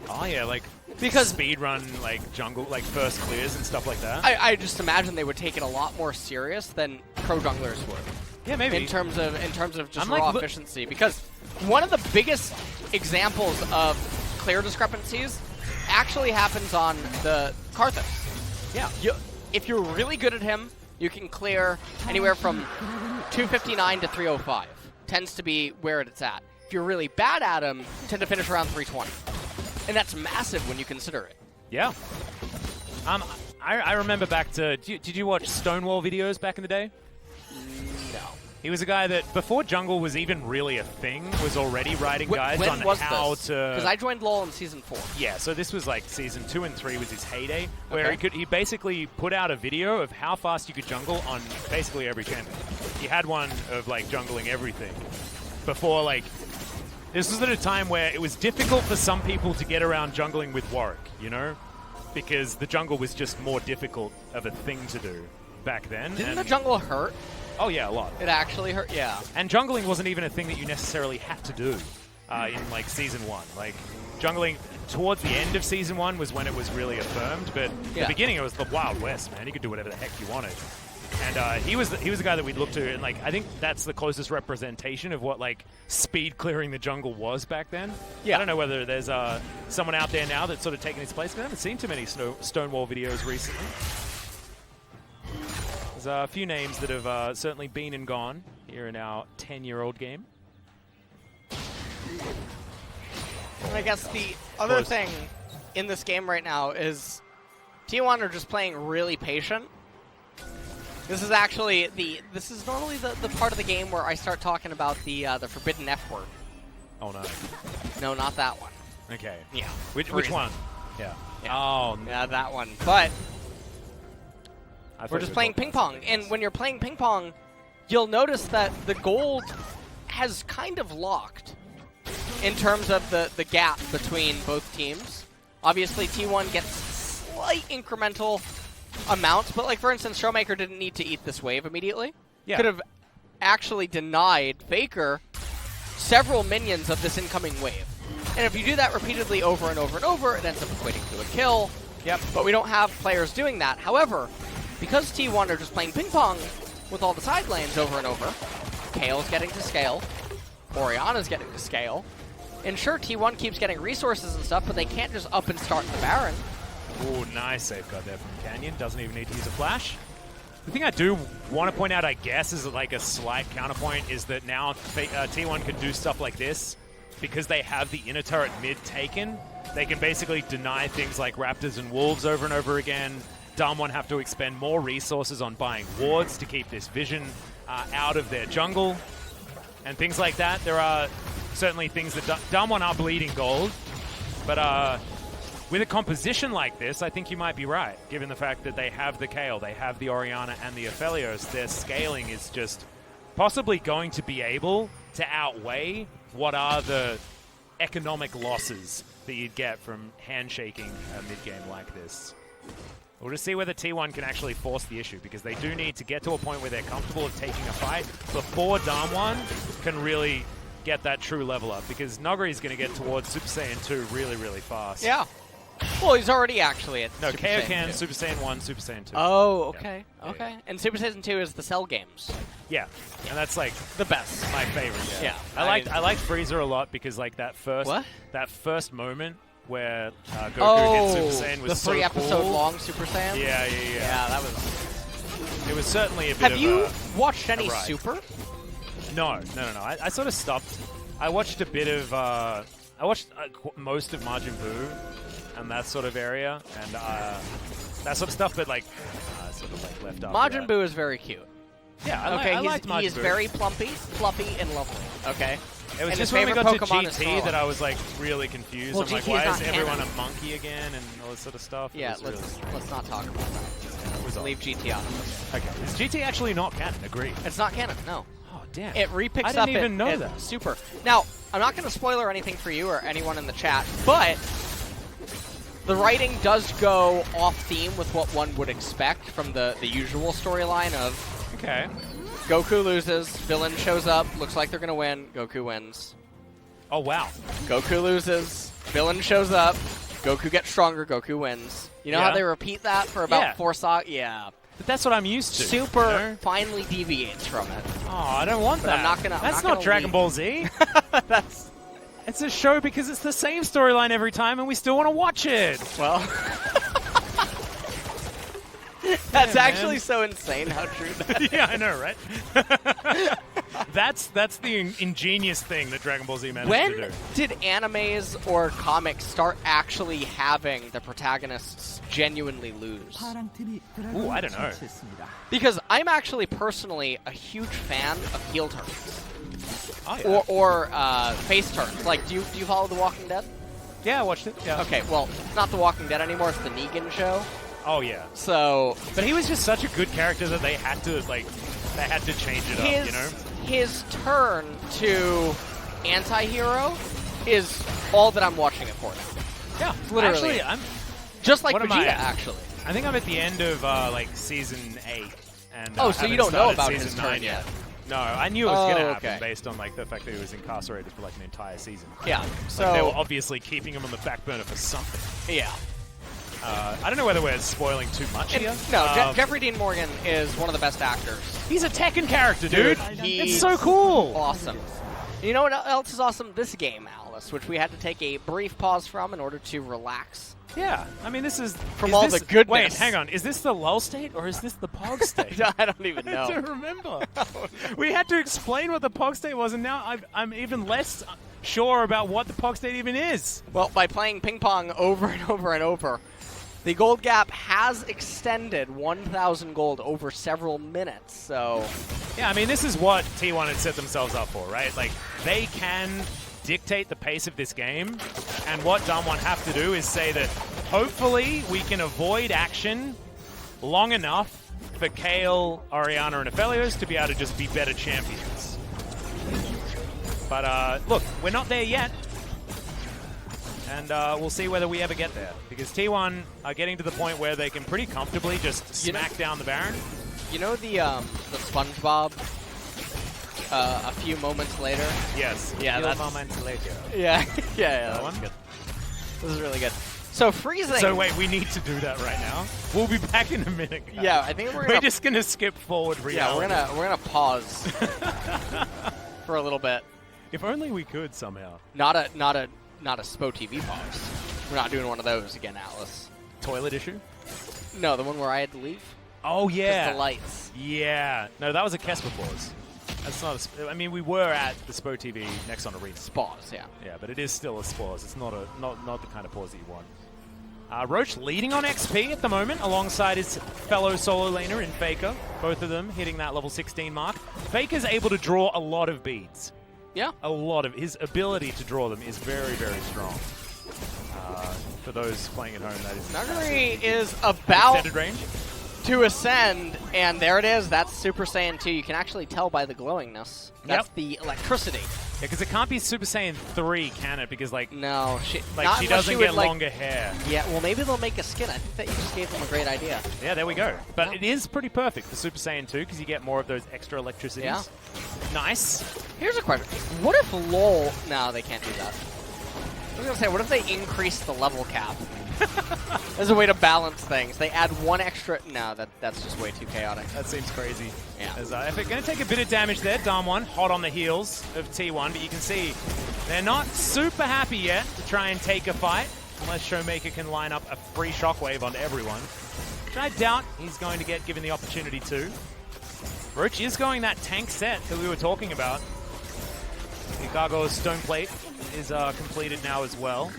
Oh yeah, like because speed run like jungle, like first clears and stuff like that. I just imagine they would take it a lot more serious than pro junglers would. Yeah, maybe. In terms of just I'm raw like, efficiency, because one of the biggest examples of clear discrepancies actually happens on the Karthus. Yeah. If you're really good at him, you can clear anywhere from 259 to 305. Tends to be where it's at. If you're really bad at him, you tend to finish around 320. And that's massive when you consider it. Yeah. I remember back to... Did you watch Stonewall videos back in the day? No. He was a guy that, before jungle was even really a thing, was already writing guides on how to... Because I joined LoL in Season 4. Yeah, so this was like Season 2 and 3 was his heyday, where he basically put out a video of how fast you could jungle on basically every champion. He had one of like jungling everything before like... This was at a time where it was difficult for some people to get around jungling with Warwick, you know? Because the jungle was just more difficult of a thing to do back then. Didn't the jungle hurt? Oh yeah, a lot. It actually hurt, yeah. And jungling wasn't even a thing that you necessarily had to do in like Season 1. Like, jungling towards the end of Season 1 was when it was really affirmed, but the beginning it was the Wild West, man. You could do whatever the heck you wanted. And he was the guy that we'd look to, and like I think that's the closest representation of what like speed clearing the jungle was back then. Yeah. I don't know whether there's someone out there now that's sort of taken his place. I haven't seen too many Stonewall videos recently. There's a few names that have certainly been and gone here in our 10-year-old game. And I guess the other thing in this game right now is T1 are just playing really patient. This is actually this is normally the part of the game where I start talking about the forbidden F word. Oh no. No, not that one. Okay. Yeah. Which one? Yeah. Yeah. Oh. Yeah, that one. But we're just playing ping pong, and when you're playing ping pong, you'll notice that the gold has kind of locked in terms of the gap between both teams. Obviously, T1 gets slight incremental amounts, but like for instance, Showmaker didn't need to eat this wave immediately. Yeah. Could have actually denied FLICKR several minions of this incoming wave. And if you do that repeatedly over and over and over, it ends up equating to a kill. Yep. But we don't have players doing that. However, because T1 are just playing ping pong with all the side lanes over and over, Kale's getting to scale, Orianna's getting to scale, and sure, T1 keeps getting resources and stuff, but they can't just up and start the Baron. Ooh, nice safeguard there from Canyon. Doesn't even need to use a flash. The thing I do want to point out, I guess, is like a slight counterpoint, is that now T1 can do stuff like this because they have the inner turret mid taken. They can basically deny things like Raptors and Wolves over and over again. DAMWON have to expend more resources on buying wards to keep this vision out of their jungle and things like that. There are certainly things that DAMWON are bleeding gold, but with a composition like this, I think you might be right, given the fact that they have the Kayle, they have the Orianna and the Aphelios. Their scaling is just possibly going to be able to outweigh what are the economic losses that you'd get from handshaking a mid-game like this. We'll just see whether T1 can actually force the issue, because they do need to get to a point where they're comfortable of taking a fight before DAMWON can really get that true level up, because Nogari's going to get towards Super Saiyan 2 really, really fast. Yeah. Well, he's already actually at No, Super KO Saiyan can, 2. Super Saiyan 1, Super Saiyan 2. Oh, okay. Yeah. Okay. And Super Saiyan 2 is the Cell games. Yeah, and that's like The best. my favorite. Yeah. I liked Freezer a lot because like that first moment where Goku hit Super Saiyan was the so 3 episode cool. long Super Saiyan? Yeah. Yeah, that was... It was certainly a bit Have of you a watched any ride. Super? No. I sort of stopped. I watched a bit of. I watched most of Majin Buu and that sort of area and that sort of stuff, but like sort of like left after Majin that. Buu is very cute. Yeah, I liked Majin he is Buu. very plumpy, fluffy, and lovely. Okay. It was and just his when we favorite got Pokemon to is GT Snorlax. that I was like really confused. Well, I'm like, GT is why not is everyone canon. a monkey again and all this sort of stuff? Yeah, It was let's not talk about that. it was odd. Leave GT out of this. Okay, is GT actually not canon? Agreed. It's not canon, no. Oh damn. It repicks I up didn't even know at that. Super. Now, I'm not going to spoiler anything for you or anyone in the chat, but the writing does go off theme with what one would expect from the usual storyline of Okay. Goku loses, villain shows up, looks like they're going to win, Goku wins. Oh wow. Goku loses, villain shows up, Goku gets stronger, Goku wins. You know how Yeah. they repeat that for about Yeah. 4 sagas? Yeah. But that's what I'm used to. Super you know? finally deviates from it. Oh, I don't want But that. I'm not gonna- I'm That's not not gonna Dragon leave. Ball Z. That's, It's a show because it's the same storyline every time, and we still want to watch it. well... That's Yeah, actually man. so insane how true that is. Yeah, I know, right? That's the ingenious thing that Dragon Ball Z managed to When do. did animes or comics start actually having the protagonists genuinely lose? Ooh, I don't know. Because I'm actually personally a huge fan of heel turns. Oh, yeah. Or face turns. Like, do you follow The Walking Dead? Yeah, I watched it. Yeah. Okay, well, it's not The Walking Dead anymore, it's the Negan show. Oh, yeah. So, But he was just such a good character that they had to change it up, you know? his turn to anti-hero is all that I'm watching it for now. Yeah, literally. Actually, Just like What am I Vegeta, at? actually. I think I'm at the end of like season 8. And, Oh, so you haven't don't know started about season his 9 turn yet? No, I knew it was going to Oh, happen okay. based on like the fact that he was incarcerated for like an entire season. Yeah, so... Like, they were obviously keeping him on the back burner for something. yeah. I don't know whether we're spoiling too much And- here. no, Jeffrey Dean Morgan is one of the best actors. He's a Tekken character, dude. He's It's so cool. awesome. You know what else is awesome? This game, Alice, which we had to take a brief pause from in order to relax. Yeah, I mean, this is From is all this- the goodness. Wait, hang on. Is this the lull state or is this the pog state? I don't even I don't know. remember. We had to explain what the pog state was, and now I'm even less sure about what the Pog State even is. Well, by playing ping pong over and over and over, the gold gap has extended 1,000 gold over several minutes, so... Yeah, I mean, this is what T1 had set themselves up for, right? Like, they can dictate the pace of this game, and what DAMWON have to do is say that hopefully we can avoid action long enough for Kale, Orianna, and Aphelios to be able to just be better champions. But look, we're not there yet, and we'll see whether we ever get there, because T1 are getting to the point where they can pretty comfortably just smack down the Baron. You know the SpongeBob a few moments later? Yes. Yeah, that's... moments later. Yeah, yeah, That that's one? good. This is really good. So freezing... So wait, we need to do that right now? We'll be back in a minute, guys. Yeah, I think We're just gonna skip forward reality. Yeah, we're gonna pause for a little bit. If only we could somehow. Not a SPO TV pause. We're not doing one of those again, Atlas. Toilet issue? No, the one where I had to leave. Oh yeah. 'Cause the lights. Yeah. No, that was a Kesper pause. That's not a I mean, we were at the SPO TV next on Arena. Pause, yeah. Yeah, but it is still a pause. It's not the kind of pause that you want. Roach leading on XP at the moment, alongside his fellow solo laner in FLICKR. Both of them hitting that level 16 mark. FLICKR's able to draw a lot of beads. Yeah. A lot of his ability to draw them is very, very strong. For those playing at home, that is Nuggery is about extended range. to ascend, and there it is. That's Super Saiyan 2. You can actually tell by the glowingness. That's the electricity. Yeah, because it can't be Super Saiyan 3, can it? Because, like, No, she not unless doesn't she get would, like- longer hair. Yeah, well, maybe they'll make a skin. I think that you just gave them a great idea. Yeah, there we go. But it is pretty perfect for Super Saiyan 2 because you get more of those extra electricities. Yeah. Nice. Here's a question. What if LOL... No, they can't do that. I was going to say, what if they increase the level cap? As a way to balance things. They add one extra... No, that's just way too chaotic. That seems crazy. Yeah. As Epic going to take a bit of damage there. DAMWON hot on the heels of T1, but you can see they're not super happy yet to try and take a fight, unless Showmaker can line up a free shockwave on everyone. Which I doubt he's going to get given the opportunity to. Roach is going that tank set that we were talking about. Chicago's Stone Plate is completed now as well.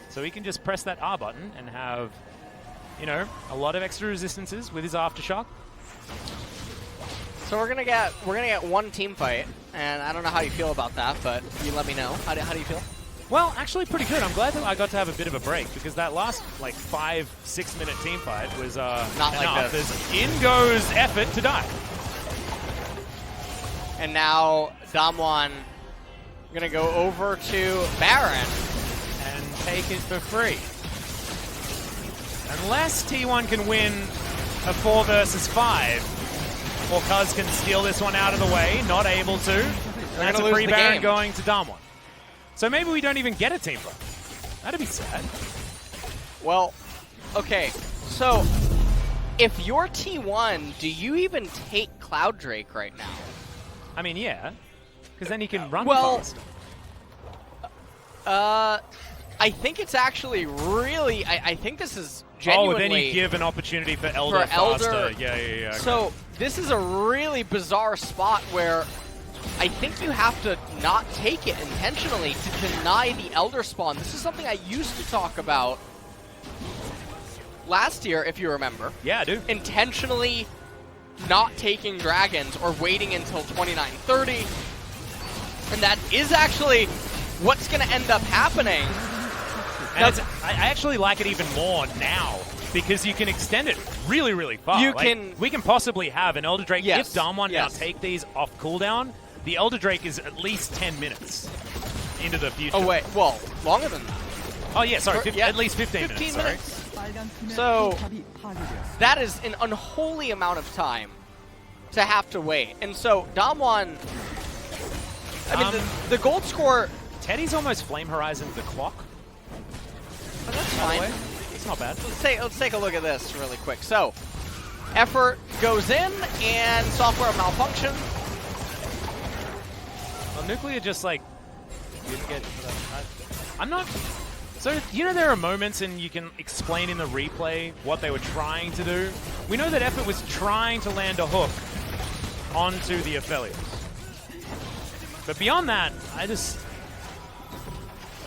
So he can just press that R button and have, you know, a lot of extra resistances with his Aftershock. So we're gonna get one team fight, and I don't know how you feel about that, but you let me know. How do you feel? Well, actually pretty good. I'm glad that I got to have a bit of a break because that last, like, 5-6 minute team fight was not enough. like this. There's in goes effort to die. And now DAMWON gonna go over to Baron. And take it for free. Unless T1 can win a 4 versus 5, or Cuz can steal this one out of the way, not able to. That's a free Baron going to DAMWON. So maybe we don't even get a team fight. That'd be sad. Well, okay, so if you're T1, do you even take Cloud Drake right now? I mean, yeah, because then he can run fast. faster. I think it's actually really... I think this is genuinely... Oh, then you give an opportunity for Elder faster. Yeah. Okay. So this is a really bizarre spot where I think you have to not take it intentionally to deny the Elder spawn. This is something I used to talk about last year, if you remember. Yeah, I do. Intentionally not taking dragons or waiting until 29:30. And that is actually what's going to end up happening. And I actually like it even more now because you can extend it really, really far. We can possibly have an Elder Drake if DAMWON now take these off cooldown. The Elder Drake is at least 10 minutes into the future. Oh, wait. Well, longer than that. Oh, yeah, sorry. At least 15 minutes. So that is an unholy amount of time to have to wait. And so DAMWON, I mean, the gold score... Teddy's almost Flame Horizon the clock. Oh, that's fine. It's not bad. Let's take a look at this really quick. So, effort goes in, and software malfunction. Well, Nuclear just, like, didn't get... I'm not... So, you know there are moments and you can explain in the replay what they were trying to do? We know that Effort was trying to land a hook onto the Aphelios. But beyond that,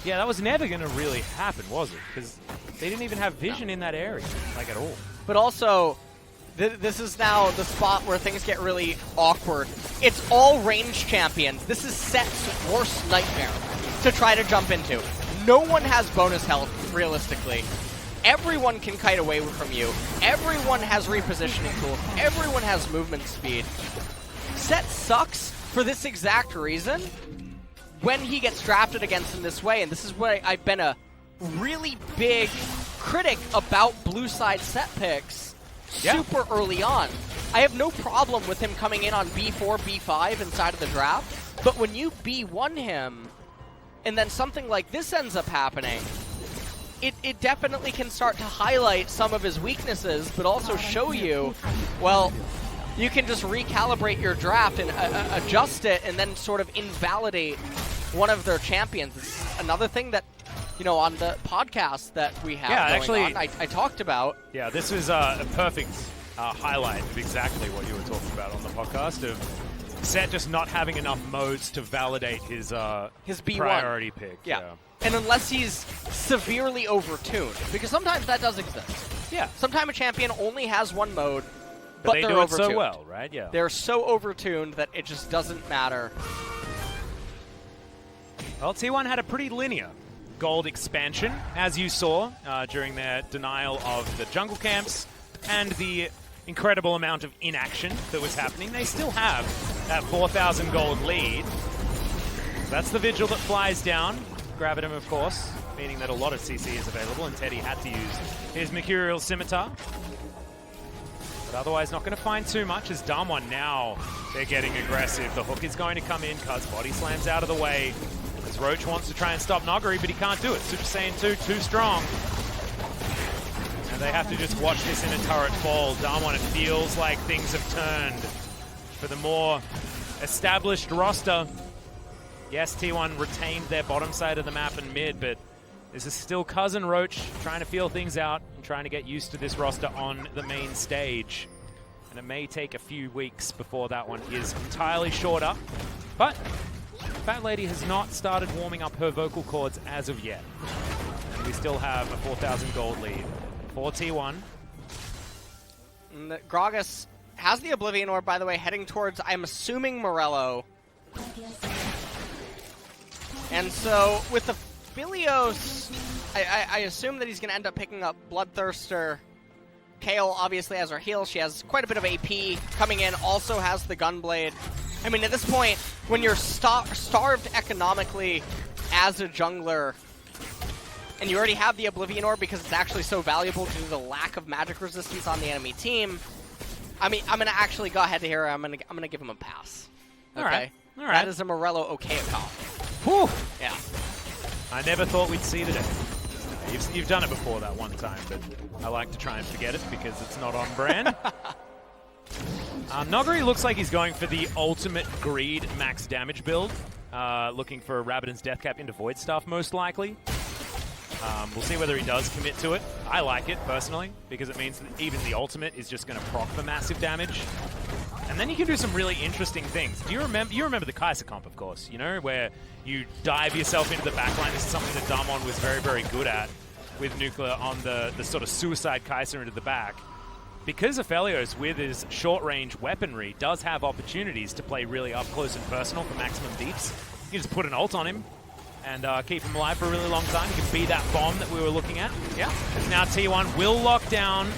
Yeah, that was never going to really happen, was it? Because they didn't even have vision in that area, like, at all. But also, this is now the spot where things get really awkward. It's all range champions. This is Set's worst nightmare to try to jump into. No one has bonus health, realistically. Everyone can kite away from you. Everyone has repositioning tools. Everyone has movement speed. Set sucks for this exact reason when he gets drafted against in this way, and this is where I've been a really big critic about blue side Set picks super early on. I have no problem with him coming in on B4, B5 inside of the draft, but when you B1 him, and then something like this ends up happening, it definitely can start to highlight some of his weaknesses, but also show you, well, you can just recalibrate your draft and adjust it and then sort of invalidate one of their champions. It's another thing that, you know, on the podcast that we have going on, I talked about. Yeah, this was a perfect highlight of exactly what you were talking about on the podcast, of Set just not having enough modes to validate his B1 priority pick. Yeah. And unless he's severely overtuned, because sometimes that does exist. Yeah. Sometimes a champion only has one mode, but they're do it overtuned. so well, right? Yeah. They're so overtuned that it just doesn't matter. Well, T1 had a pretty linear gold expansion, as you saw during their denial of the jungle camps and the incredible amount of inaction that was happening. They still have that 4,000 gold lead. That's the Vigil that flies down. Gravitum, of course, meaning that a lot of CC is available, and Teddy had to use his Mercurial Scimitar. But otherwise not going to find too much, as DAMWON now, they're getting aggressive. The hook is going to come in, Cuz body slams out of the way, as Roach wants to try and stop Noggery, but he can't do it. Super Saiyan 2, too strong. And they have to just watch this in a turret fall. DAMWON, it feels like things have turned for the more established roster. Yes, T1 retained their bottom side of the map and mid, but this is still Cousin Roach trying to feel things out and trying to get used to this roster on the main stage. And it may take a few weeks before that one is entirely shored up. But Fat Lady has not started warming up her vocal cords as of yet. And we still have a 4,000 gold lead for T1. And Gragas has the Oblivion Orb, by the way, heading towards, I'm assuming, Morello. And so, with the Philios, I assume that he's going to end up picking up Bloodthirster. Kayle obviously has her heal. She has quite a bit of AP coming in, also has the Gunblade. I mean, at this point, when you're starved economically as a jungler, and you already have the Oblivion Orb because it's actually so valuable due to the lack of magic resistance on the enemy team, I mean, I'm going to actually go ahead here. I'm going to give him a pass. Okay? All right. That is a Morello okay account. Whew. Yeah. I never thought we'd see today. You've done it before that one time, but I like to try and forget it because it's not on brand. Noggery looks like he's going for the ultimate greed max damage build. Looking for Rabbidan's Death Cap into Void Staff, most likely. We'll see whether he does commit to it. I like it, personally, because it means that even the ultimate is just going to proc for massive damage. And then you can do some really interesting things. Do you remember the Kai'Sa comp, of course, you know, where you dive yourself into the backline? This is something that DAMWON was very, very good at with Nuclear on the sort of suicide Kai'Sa into the back. Because Aphelios, with his short-range weaponry, does have opportunities to play really up close and personal for maximum deeps. You can just put an ult on him and keep him alive for a really long time. He can be that bomb that we were looking at. Yeah. Because now T1 will lock down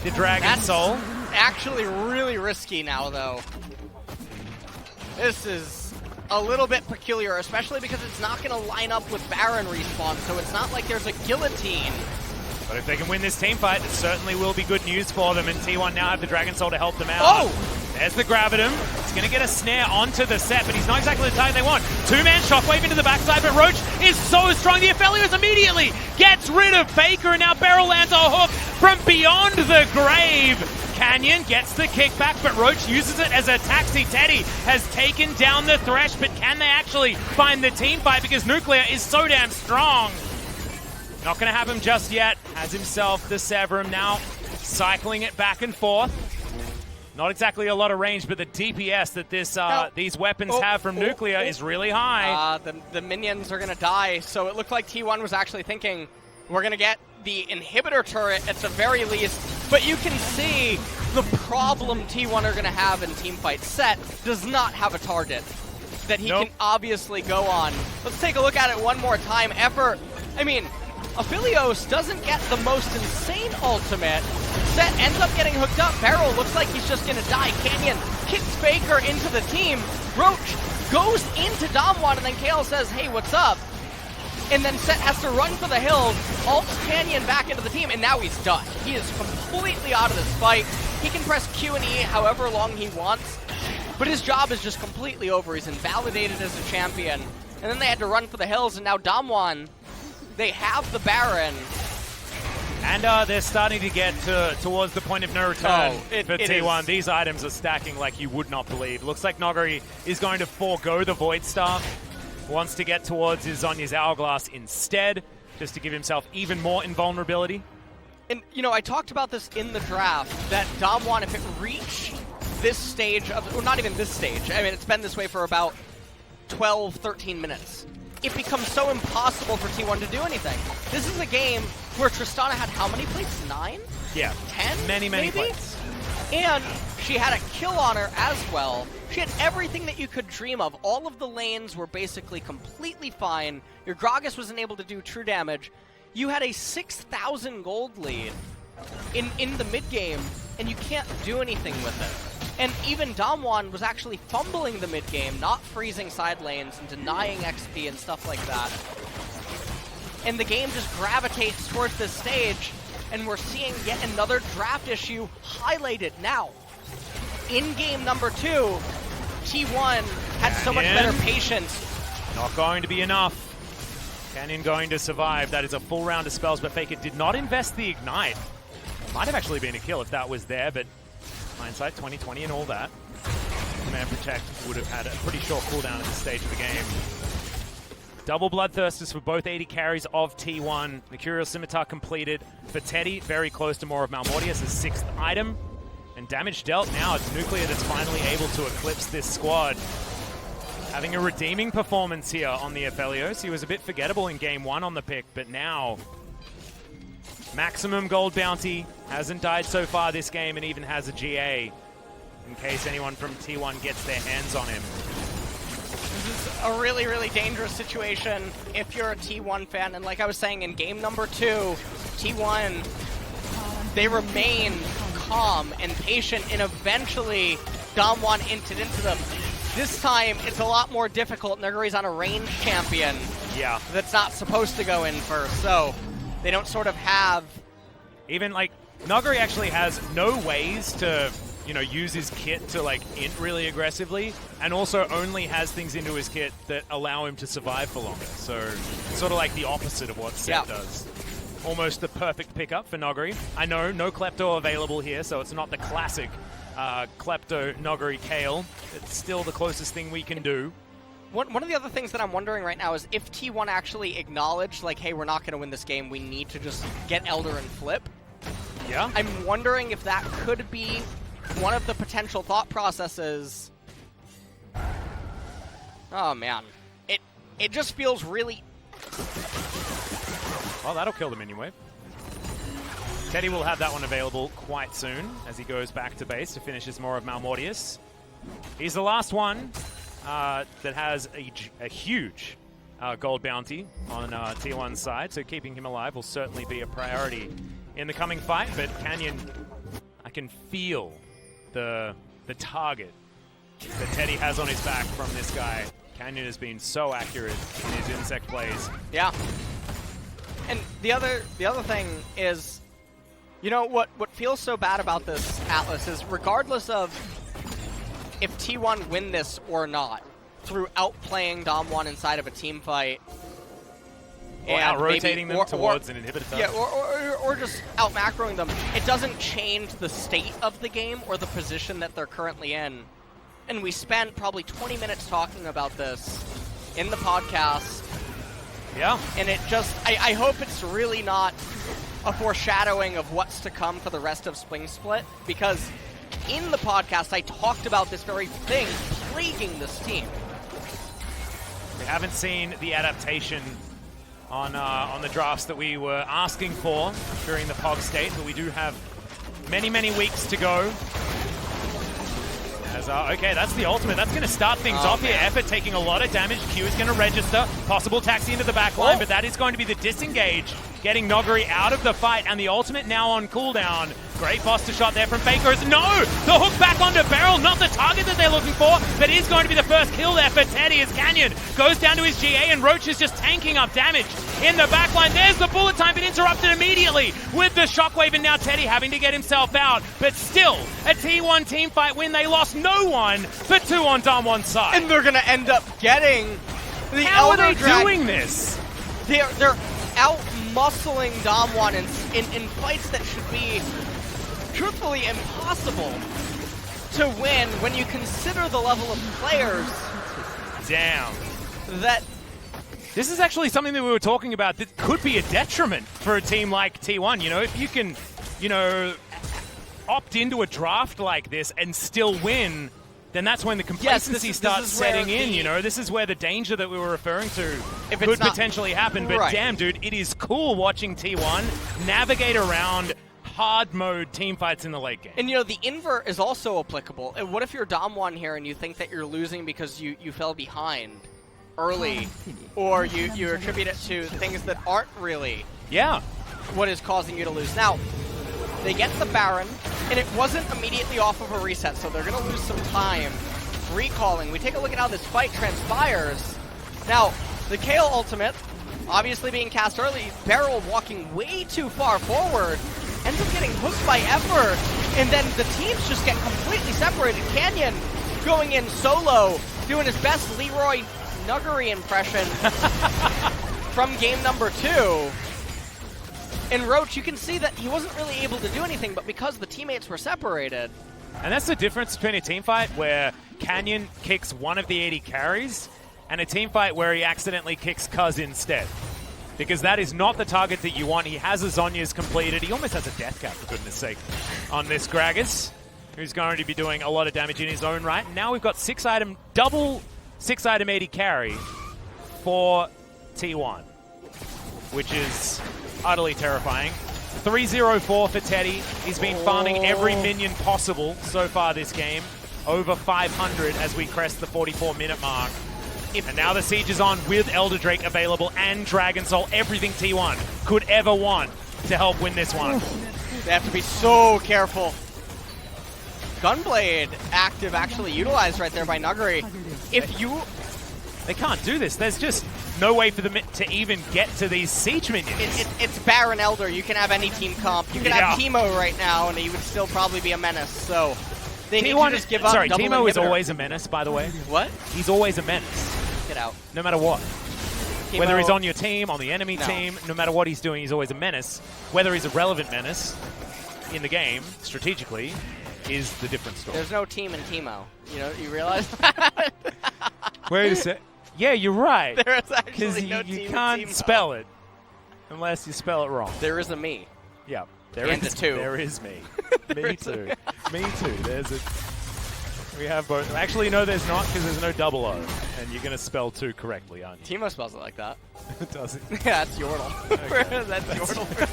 the Dragon Soul. Actually really risky now, though. This is a little bit peculiar, especially because it's not going to line up with Baron respawn, so it's not like there's a guillotine. But if they can win this team fight, it certainly will be good news for them, and T1 now have the Dragon Soul to help them out. Oh! There's the Gravitum. He's going to get a snare onto the set, but he's not exactly the target they want. Two-man Shockwave into the backside, but Roach is so strong. The Aphelios immediately gets rid of Faker, and now Beryl lands a hook from beyond the grave. Canyon gets the kickback, but Roach uses it as a taxi. Teddy has taken down the Thresh, but can they actually find the team fight? Because Nuclear is so damn strong. Not going to have him just yet. Has himself the Severum now, cycling it back and forth. Not exactly a lot of range, but the DPS that these weapons have from Nuclear is really high. The minions are going to die, so it looked like T1 was actually thinking, we're going to get the inhibitor turret at the very least, but you can see the problem T1 are going to have in teamfight. Set does not have a target that he can obviously go on. Let's take a look at it one more time. Effort, I mean, Aphelios doesn't get the most insane ultimate. Set ends up getting hooked up. Barrel looks like he's just going to die. Canyon kicks Faker into the team. Roach goes into DAMWON, and then Kale says, hey, what's up? And then Set has to run for the hills, ults Canyon back into the team, and now he's done. He is completely out of this fight. He can press Q and E however long he wants, but his job is just completely over. He's invalidated as a champion. And then they had to run for the hills, and now DAMWON, they have the Baron. And they're starting to get towards the point of no return for T1. These items are stacking like you would not believe. Looks like Nogari is going to forego the Void Staff. Wants to get towards his Zonya's Hourglass instead, just to give himself even more invulnerability. And, you know, I talked about this in the draft, that DAMWON, if it reached this stage of, or not even this stage, I mean, it's been this way for about 12, 13 minutes. It becomes so impossible for T1 to do anything. This is a game where Tristana had how many plates? 9? Yeah. 10? Many plates. And she had a kill on her as well. She had everything that you could dream of. All of the lanes were basically completely fine. Your Gragas wasn't able to do true damage. You had a 6,000 gold lead in the mid-game, and you can't do anything with it. And even DAMWON was actually fumbling the mid-game, not freezing side lanes and denying XP and stuff like that. And the game just gravitates towards this stage, and we're seeing yet another draft issue highlighted now. In game number 2, T1 had so much better patience. Not going to be enough. Canyon going to survive. That is a full round of spells, but Faker did not invest the Ignite. Might have actually been a kill if that was there, but hindsight 2020 and all that. Command Protect would have had a pretty short cooldown at this stage of the game. Double Bloodthirsters for both 80 carries of T1. Mercurial Scimitar completed for Teddy, very close to more of Malmortius' 6th item. And damage dealt now. It's Nuclear that's finally able to eclipse this squad. Having a redeeming performance here on the Aphelios. He was a bit forgettable in game 1 on the pick, but now maximum gold bounty. Hasn't died so far this game and even has a GA in case anyone from T1 gets their hands on him. This is a really, really dangerous situation if you're a T1 fan. And like I was saying, in game number 2, T1, they remain calm and patient, and eventually DAMWON entered into them. This time, it's a lot more difficult. Nuguri's on a range champion. Yeah. That's not supposed to go in first, so they don't sort of have... Even, like, Nuguri actually has no ways to, you know, use his kit to, like, int really aggressively, and also only has things into his kit that allow him to survive for longer. So, it's sort of like the opposite of what Set does. Almost the perfect pickup for Noguri. I know, no Klepto available here, so it's not the classic Klepto Noguri Kale. It's still the closest thing we can do. One of the other things that I'm wondering right now is if T1 actually acknowledged, like, hey, we're not going to win this game, we need to just get Elder and flip. Yeah. I'm wondering if that could be one of the potential thought processes. Oh, man. It just feels really... Well, that'll kill the minion wave. Teddy will have that one available quite soon as he goes back to base to finish his more of Malmortius. He's the last one that has a huge gold bounty on T1's side, so keeping him alive will certainly be a priority in the coming fight. But Canyon, I can feel the target that Teddy has on his back from this guy. Canyon has been so accurate in his insect plays. Yeah. And the other thing is, you know, what feels so bad about this, Atlas, is regardless of if T1 win this or not, through outplaying DAMWON inside of a team fight, or out-rotating them towards an inhibitor. Yeah, or just out-macroing them, it doesn't change the state of the game or the position that they're currently in. And we spent probably 20 minutes talking about this in the podcast. Yeah. And it just, I hope it's really not a foreshadowing of what's to come for the rest of Spring Split, because in the podcast, I talked about this very thing plaguing this team. We haven't seen the adaptation on the drafts that we were asking for during the POG state, but we do have many, many weeks to go. As, okay, that's the ultimate. That's going to start things off here. Effort taking a lot of damage. Q is going to register. Possible taxi into the back line, but that is going to be the disengage, getting Noguri out of the fight, and the ultimate now on cooldown. Great Buster shot there from FLICKR. No! The hook back onto Beryl, not the target that they're looking for, but is going to be the first kill there for Teddy as Canyon goes down to his GA, and Roach is just tanking up damage in the backline. There's the bullet time, but interrupted immediately with the shockwave, and now Teddy having to get himself out. But still, a T1 team fight win. They lost no one, but 2 on DAMWON's side. And they're going to end up getting the How Elder are they Dragon. doing this? They're out-muscling DAMWON in fights that should be truthfully impossible to win when you consider the level of players. Damn. That This is actually something that we were talking about that could be a detriment for a team like T1. You know, if you can, you know, opt into a draft like this and still win, then that's when the complacency starts setting in, you know. This is where the danger that we were referring to could potentially happen. But damn, dude, it is cool watching T1 navigate around hard mode team fights in the late game. And, you know, the invert is also applicable. And what if you're DAMWON here and you think that you're losing because you fell behind early, or you attribute it to things that aren't really what is causing you to lose. Now, they get the Baron, and it wasn't immediately off of a reset, so they're going to lose some time recalling. We take a look at how this fight transpires. Now, the Kayle ultimate, obviously being cast early, Beryl walking way too far forward, ends up getting hooked by Effort, and then the teams just get completely separated. Canyon going in solo, doing his best Leroy Nuggery impression from game number 2. And Roach, you can see that he wasn't really able to do anything, but because the teammates were separated. And that's the difference between a team fight where Canyon kicks one of the 80 carries and a team fight where he accidentally kicks Cuz instead. Because that is not the target that you want. He has a Zhonya's completed. He almost has a death cap, for goodness sake, on this Gragas, who's going to be doing a lot of damage in his own right. And now we've got double 6-item 80 carry for T1, which is utterly terrifying. 304 for Teddy. He's been farming every minion possible so far this game. Over 500 as we crest the 44-minute mark. And now the siege is on with Elder Drake available and Dragon Soul. Everything T1 could ever want to help win this one. They have to be so careful. Gunblade active actually utilized right there by Nuggery. They can't do this. There's just no way for them to even get to these siege minions. It's Baron Elder. You can have any team comp. You can have Teemo right now, and he would still probably be a menace. So they need to just give up. Sorry, Teemo is always a menace, by the way. What? He's always a menace. Get out. No matter what. Teemo, whether he's on your team, on the enemy team, no matter what he's doing, he's always a menace. Whether he's a relevant menace in the game, strategically, is the different story. There's no team in Teemo. You know, you realize that? Wait a sec. Yeah, you're right. There is actually no team in Teemo. You can't spell it unless you spell it wrong. There is a me. Yeah. There is me. Me too. Me too. There's a... We have both. Actually, no, there's not, because there's no double O. And you're going to spell 2 correctly, aren't you? Teemo spells it like that. Does it? Yeah, that's Yordle. Okay. That's Yordle for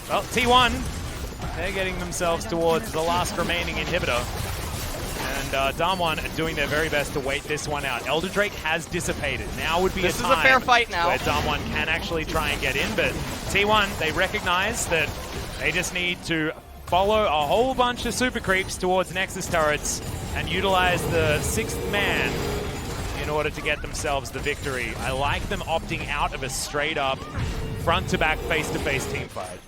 Well, T1, they're getting themselves towards the last remaining inhibitor. And DAMWON are doing their very best to wait this one out. Elder Drake has dissipated. Now would be This a time is a fair fight now. where DAMWON can actually try and get in, but T1, they recognize that they just need to follow a whole bunch of super creeps towards Nexus turrets and utilize the 6th man in order to get themselves the victory. I like them opting out of a straight-up front-to-back, face-to-face team fight.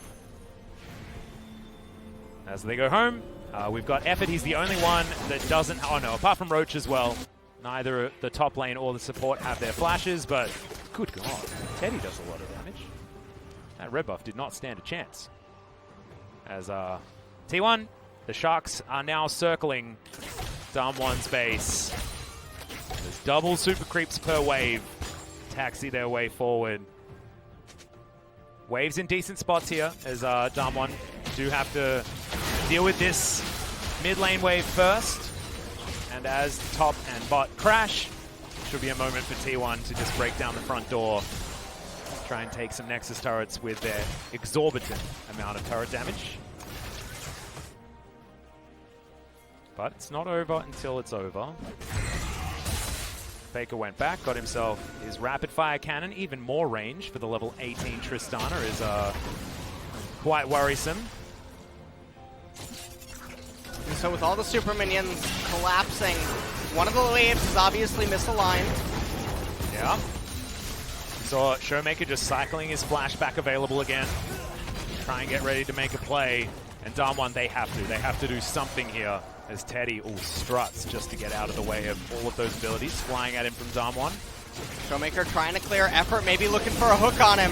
As they go home, we've got Effort. He's the only one that doesn't... Oh, no, apart from Roach as well. Neither the top lane or the support have their flashes, but good God, Teddy does a lot of damage. That red buff did not stand a chance. As T1, the Sharks are now circling DAMWON's base. There's double super creeps per wave. Taxi their way forward. Waves in decent spots here, as DAMWON do have to deal with this mid lane wave first. And as top and bot crash, should be a moment for T1 to just break down the front door. Try and take some Nexus turrets with their exorbitant amount of turret damage. But it's not over until it's over. FLICKR went back, got himself his rapid fire cannon, even more range for the level 18 Tristana is quite worrisome. And so with all the super minions collapsing, one of the waves is obviously misaligned. Yeah. Saw Showmaker just cycling his flashback available again. Try and get ready to make a play. And DAMWON, they have to do something here as Teddy all struts just to get out of the way of all of those abilities flying at him from DAMWON. Showmaker trying to clear effort, maybe looking for a hook on him.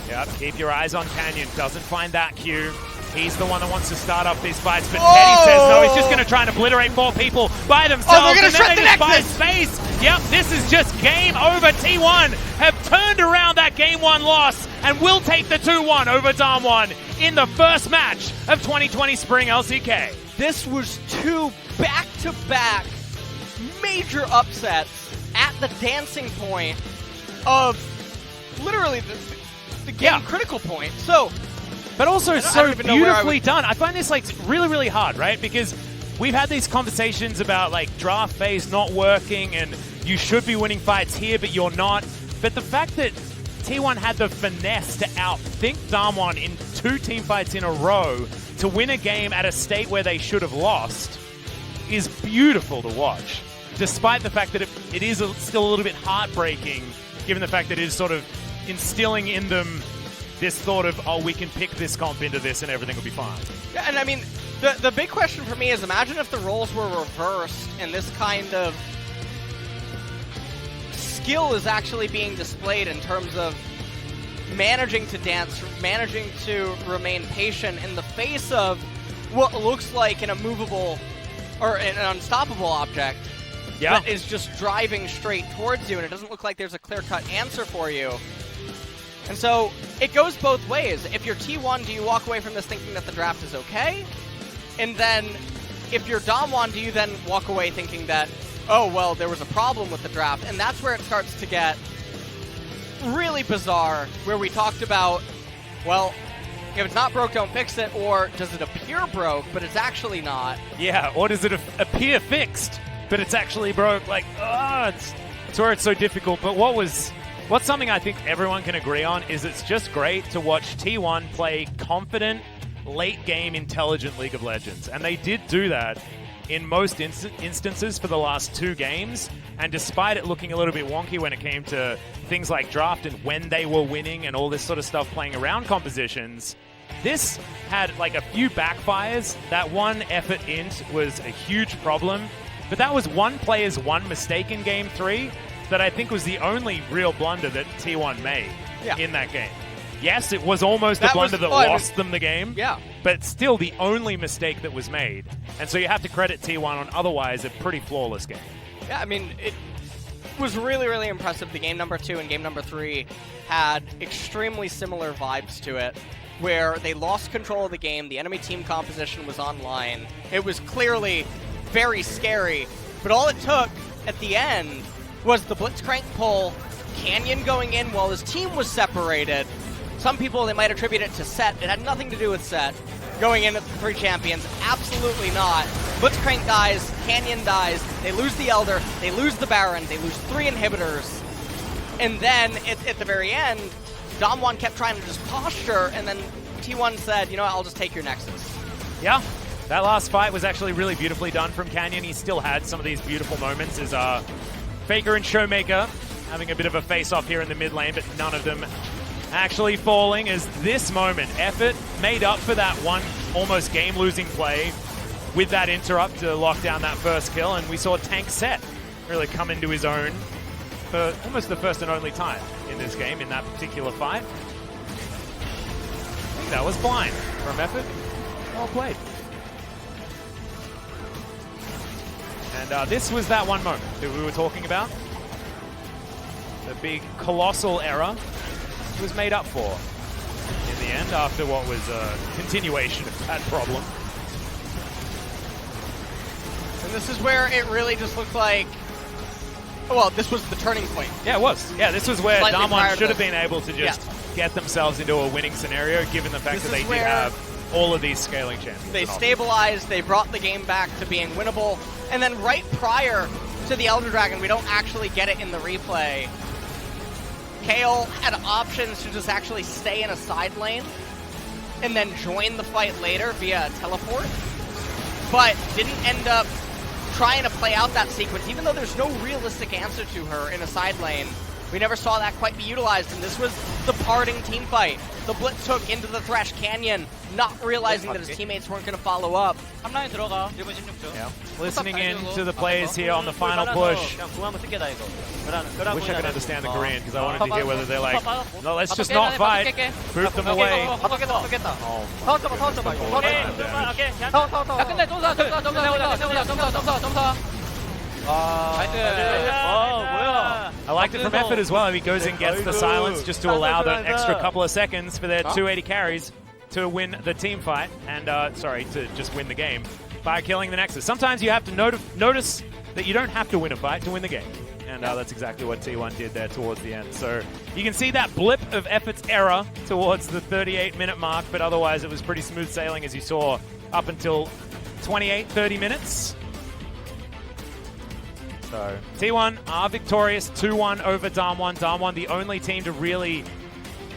Yep, keep your eyes on Canyon. Doesn't find that Q. He's the one that wants to start up these fights, but Teddy says no, he's just going to try and obliterate 4 people by themselves. Oh, they're going to shred the Nexus! Space. Yep, this is just game over. T1 have turned around that game 1 loss and will take the 2-1 over DAMWON in the first match of 2020 Spring LCK. This was 2 back-to-back major upsets at the dancing point of literally the game critical point. So, but also so beautifully done. I find this like really, really hard, right? Because we've had these conversations about like draft phase not working and you should be winning fights here, but you're not. But the fact that T1 had the finesse to outthink DAMWON in 2 team fights in a row to win a game at a state where they should have lost is beautiful to watch. Despite the fact that it is still a little bit heartbreaking, given the fact that it is sort of instilling in them this thought of, oh, we can pick this comp into this and everything will be fine. Yeah, and I mean, the big question for me is imagine if the roles were reversed and this kind of skill is actually being displayed in terms of managing to dance, managing to remain patient in the face of what looks like an immovable or an unstoppable object that is just driving straight towards you, and it doesn't look like there's a clear-cut answer for you. And so it goes both ways. If you're T1, do you walk away from this thinking that the draft is okay? And then if you're DAMWON, do you then walk away thinking that, oh, well, there was a problem with the draft? And that's where it starts to get really bizarre, where we talked about, well, if it's not broke, don't fix it, or does it appear broke, but it's actually not? Yeah, or does it appear fixed, but it's actually broke? Like, it's where it's so difficult. But what's something I think everyone can agree on is it's just great to watch T1 play confident, late-game, intelligent League of Legends. And they did do that in most instances for the last 2 games. And despite it looking a little bit wonky when it came to things like draft and when they were winning and all this sort of stuff playing around compositions, this had like a few backfires. That one effort int was a huge problem. But that was one player's one mistake in Game 3 that I think was the only real blunder that T1 made in that game. Yes, it was almost a blunder that lost them the game, but still the only mistake that was made. And so you have to credit T1 on otherwise a pretty flawless game. Yeah, I mean, it was really, really impressive. The game number 2 and game number 3 had extremely similar vibes to it, where they lost control of the game, the enemy team composition was online. It was clearly very scary, but all it took at the end was the Blitzcrank pull, Canyon going in while his team was separated. Some people, they might attribute it to Set. It had nothing to do with Set. Going in at the 3 champions, absolutely not. Blitzcrank dies, Canyon dies, they lose the Elder, they lose the Baron, they lose 3 inhibitors. And then, at the very end, DAMWON kept trying to just posture, and then T1 said, you know what, I'll just take your Nexus. Yeah, that last fight was actually really beautifully done from Canyon. He still had some of these beautiful moments as FLICKR and Showmaker having a bit of a face-off here in the mid lane, but none of them actually falling, as this moment, effort made up for that one almost game-losing play with that interrupt to lock down that first kill, and we saw Tank Set really come into his own for almost the first and only time in this game, in that particular fight. I think that was blind from effort. Well played. And this was that one moment that we were talking about. The big colossal error was made up for in the end after what was a continuation of that problem. this is where it really just looked like, well, this was the turning point. Yeah, it was. Yeah, this was where Slightly prior DAMWON to should have this. been able to just get themselves into a winning scenario, given the fact This that is they did where have all of these scaling champions. They and all. stabilized, they brought the game back to being winnable, and then right prior to the Elder Dragon, we don't actually get it in the replay. Kale had options to just actually stay in a side lane and then join the fight later via teleport, but didn't end up trying to play out that sequence, even though there's no realistic answer to her in a side lane. We never saw that quite be utilized, and this was the parting team fight. The Blitz hook into the Thresh Canyon, not realizing that his teammates weren't going to follow up. 3라인 들어가. 1분 16초. Yeah. Listening in to the players here on the final push. 그냥 궁 한번 쓸게 나 이거. I wish I could understand the Korean, because I wanted to hear whether they're like, no, let's just not fight, boot them away. 바뀌겠다. 바뀌겠다. Oh, 타워 잡아. 타워 잡아. 오케이. 타워. 야 근데 점사. I liked it from Effort as well. He goes in, gets the silence just to allow that extra couple of seconds for their 280 carries to win the team fight, and to just win the game by killing the Nexus. Sometimes you have to notice that you don't have to win a fight to win the game, and that's exactly what T1 did there towards the end. So you can see that blip of Effort's error towards the 38-minute mark, but otherwise it was pretty smooth sailing, as you saw, up until 28-30 minutes. So T1 are victorious 2-1 over DAMWON. DAMWON, the only team to really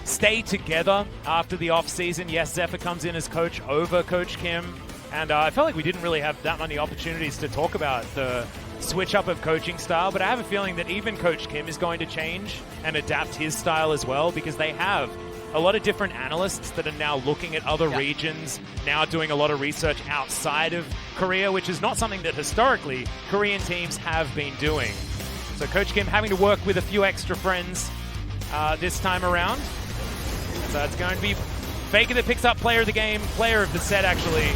stay together after the off-season. Yes, Zephyr comes in as coach over Coach Kim. And I felt like we didn't really have that many opportunities to talk about the switch up of coaching style, but I have a feeling that even Coach Kim is going to change and adapt his style as well, because they have a lot of different analysts that are now looking at other regions, now doing a lot of research outside of Korea, which is not something that historically Korean teams have been doing. So Coach Kim having to work with a few extra friends this time around. So it's going to be FLICKR that picks up player of the game, player of the set actually.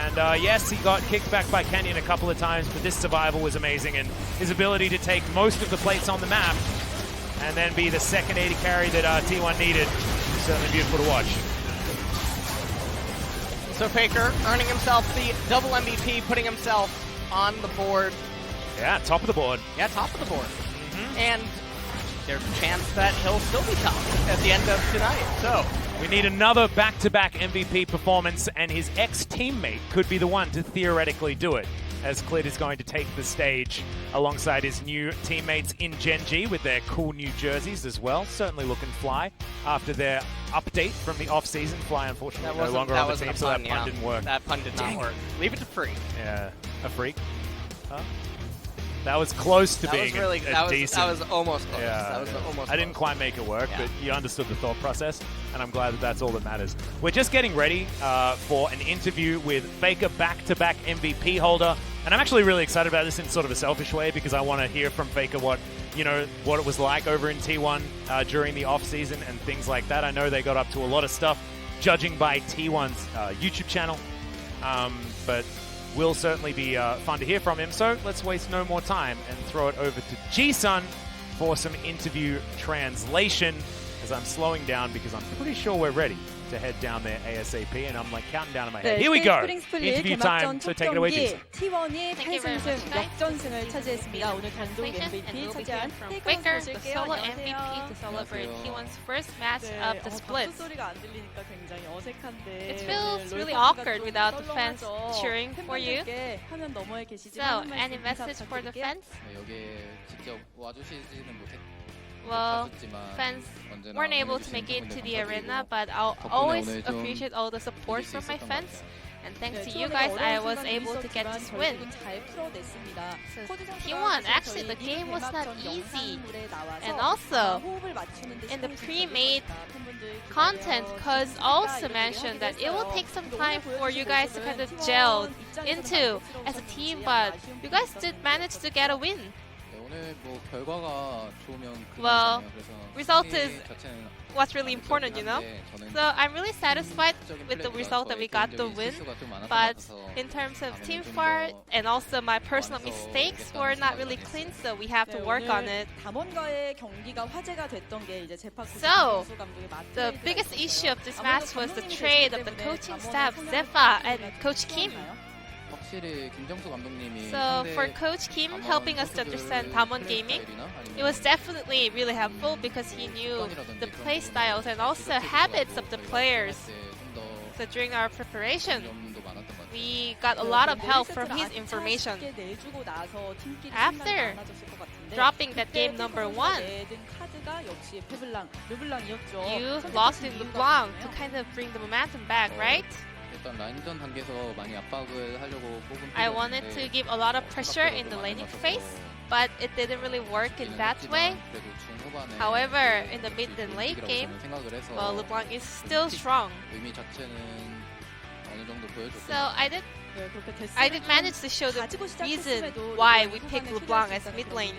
And yes, he got kicked back by Canyon a couple of times, but this survival was amazing, and his ability to take most of the plates on the map and then be the second 80 carry that T1 needed. Certainly beautiful to watch. So FLICKR earning himself the double MVP, putting himself on the board. Yeah, top of the board. Yeah, top of the board. And there's a chance that he'll still be top at the end of tonight. So we need another back-to-back MVP performance, and his ex-teammate could be the one to theoretically do it, as Clit is going to take the stage alongside his new teammates in Gen G with their cool new jerseys as well. Certainly looking fly after their update from the off-season. Fly, unfortunately, no longer on the team, so that pun didn't work. That pun did not work. Leave it to Freak. Yeah, a Freak. Huh? That was close to being a decent. That was almost close. Yeah, That was almost I didn't close. quite make it work, but you understood the thought process, and I'm glad that that's all that matters. We're just getting ready for an interview with FLICKR back-to-back MVP holder, and I'm actually really excited about this in sort of a selfish way, because I want to hear from FLICKR what it was like over in T1 during the off-season and things like that. I know they got up to a lot of stuff, judging by T1's YouTube channel, but will certainly be fun to hear from him. So let's waste no more time and throw it over to Ji-sun for some interview translation, as I'm slowing down because I'm pretty sure we're ready to head down there ASAP, and I'm like counting down in my head. Here we go. Interview time. So take it away, Ji-sun. T1이 8승승 역전승을 차지했습니다. 오늘 단독 MVP 차지한 FLICKR, the solo MVP to celebrate T1's first match of the split. It feels really awkward without the fans cheering for you. So, any message for the fans? Well, fans weren't able to make it to the arena, but I'll always appreciate all the support from my fans. And thanks to you guys, I was able to get this win. So, T1, actually the game was not easy. And also, in the pre-made content, Cuz also mentioned that it will take some time for you guys to kind of gel into as a team, but you guys did manage to get a win. Well, result is what's really important, you know? So I'm really satisfied with the result that we got the win, but in terms of team fight and also my personal mistakes were not really clean, so we have to work on it. So, the biggest issue of this match was the trade of the coaching staff, Zephyr and Coach Kim. So for Coach Kim helping us to understand DAMWON gaming, it was definitely really helpful because he knew the play styles and also habits of the players. So during our preparation, we got a lot of help from his information. After dropping that game number 1, you lost in LeBlanc to kind of bring the momentum back, right? I wanted to give a lot of pressure in the laning phase, but it didn't really work in that way. However, in the mid and late game, well, LeBlanc is still strong. So I did manage to show the reason why we picked LeBlanc as mid lane.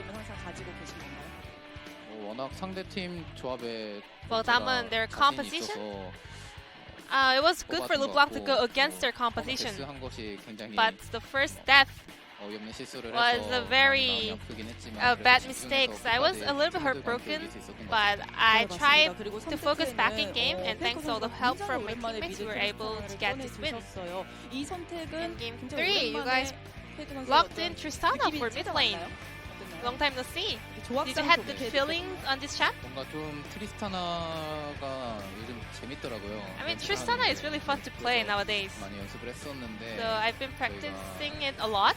Well, DAMWON, their composition, it was good for LeBlanc to go against their composition, but the first death was a very bad mistake. So I was a little bit heartbroken, but I tried to focus back in game, and thanks to all the help from my teammates, we were able to get this win. In game 3, you guys locked in Tristana for mid lane. Long time no see. Did you have good feelings on this champ? I mean, Tristana is really fun to play nowadays. So I've been practicing it a lot.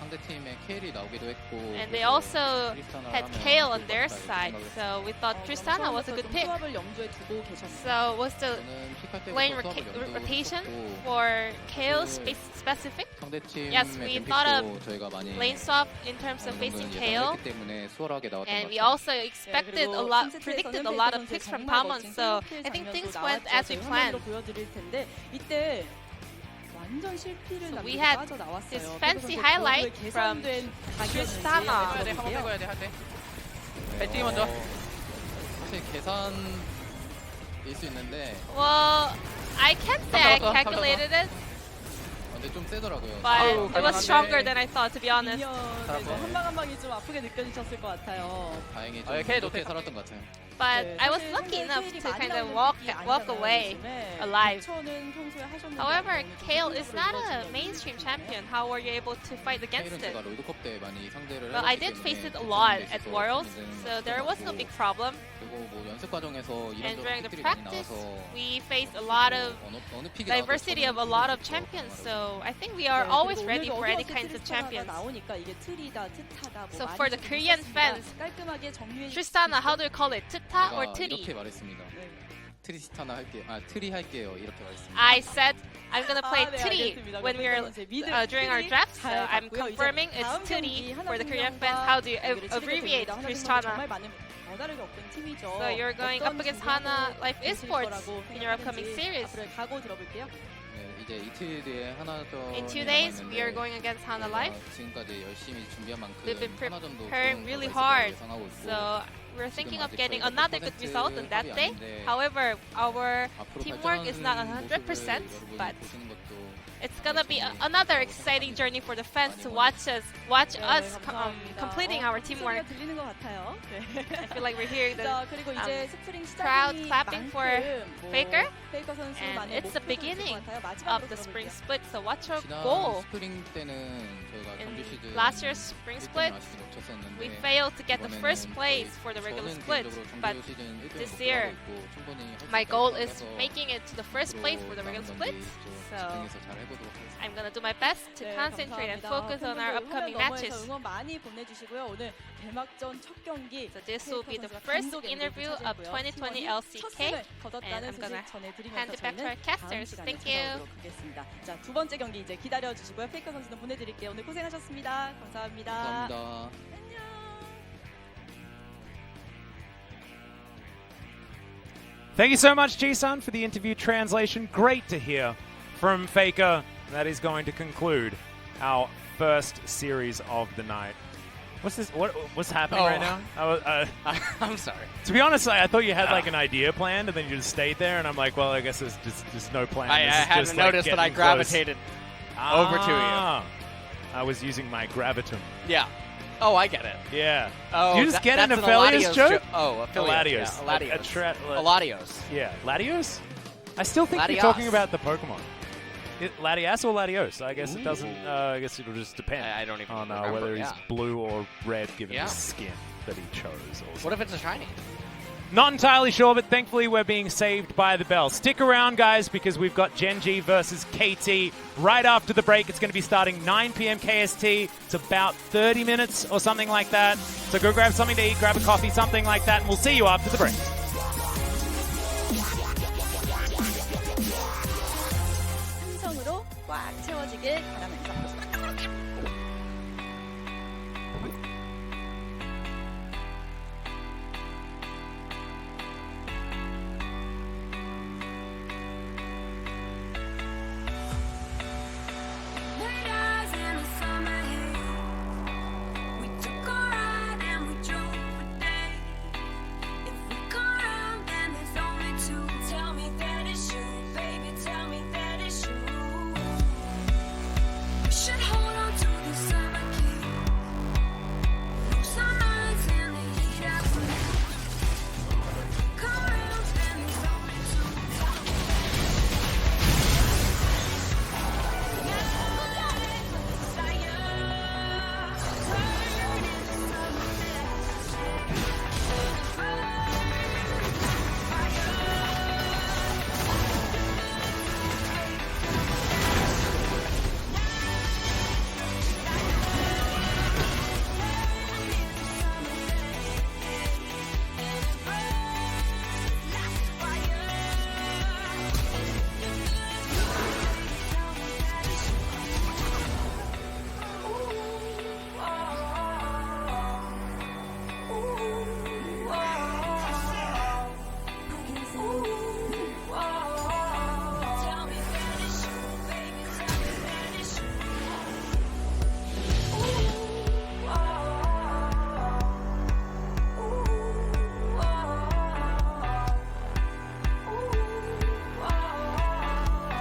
And they also had Kale on their side, so we thought Tristana was a good pick. So was the lane rotation for Kale specific? Yes, we thought of lane swap in terms of facing Kale, and we also predicted a lot of picks from DAMWON, so I think things went as we planned. So we had this fancy highlight from Tristana. Well, I can't say I calculated it, but it was stronger than I thought, to be honest. But I was lucky enough to kind of walk away alive. However, Kale is not a mainstream champion. How were you able to fight against it? Well, I did face it a lot at Worlds, so there was no big problem. And during the practice, we faced a lot of diversity of a lot of champions, so I think we are always ready for any kinds of champions. So for the Korean fans, Tristana, how do you call it? Tita or Tiri? I said I'm gonna play Tiri when we are during our draft, so I'm confirming it's Tiri for the Korean fans. How do you abbreviate Tristana? So you're going up against Hana Life Esports in your upcoming series. In 2 days, we are going against Hana Life. We've been preparing really hard, so we're thinking of getting another good result on that day. However, our teamwork is not 100%, but it's gonna be another exciting journey for the fans to watch us completing our teamwork. I feel like we're hearing the crowd clapping for FLICKR, and it's the beginning of the spring split. So what's your goal? In last year's spring split, we failed to get the first place for the regular split, but this year, my goal is making it to the first place for the regular split. So I'm gonna do my best to concentrate and focus on our upcoming matches. So this will be the first interview of 2020 LCK, and I'm gonna hand it back to our casters. Thank you. 자, 두 번째 경기 이제 기다려 주시고요. 페이커 선수는 보내드릴게요. 오늘 고생하셨습니다. 감사합니다. Thank you so much, Ji-sun, for the interview translation. Great to hear from FLICKR. That is going to conclude our first series of the night. What's this? What's happening right now? I'm sorry. To be honest, I thought you had like an idea planned, and then you just stayed there, and I'm like, well, I guess there's just no plan. I hadn't noticed, but I gravitated over to you. I was using my gravitum. Yeah. Oh, I get it. Yeah. Oh, you just get an Aphelios joke? Oh, Latios. Latios. Yeah, Latios. Latios. Latios. Latios. Latios. Latios. Latios. Latios. Latios. Latios. Latios. Yeah, Latios? Latios. I still think you're talking about the Pokemon. Latias or Latios? I guess it doesn't. I guess it'll just depend. I don't even on remember, whether he's yeah. blue or red, given the skin that he chose. Also. What if it's a shiny? Not entirely sure, but thankfully we're being saved by the bell. Stick around, guys, because we've got Genji versus KT right after the break. It's going to be starting 9 p.m. KST. It's about 30 minutes or something like that. So go grab something to eat, grab a coffee, something like that, and we'll see you after the break. 함성으로 꽉 채워지길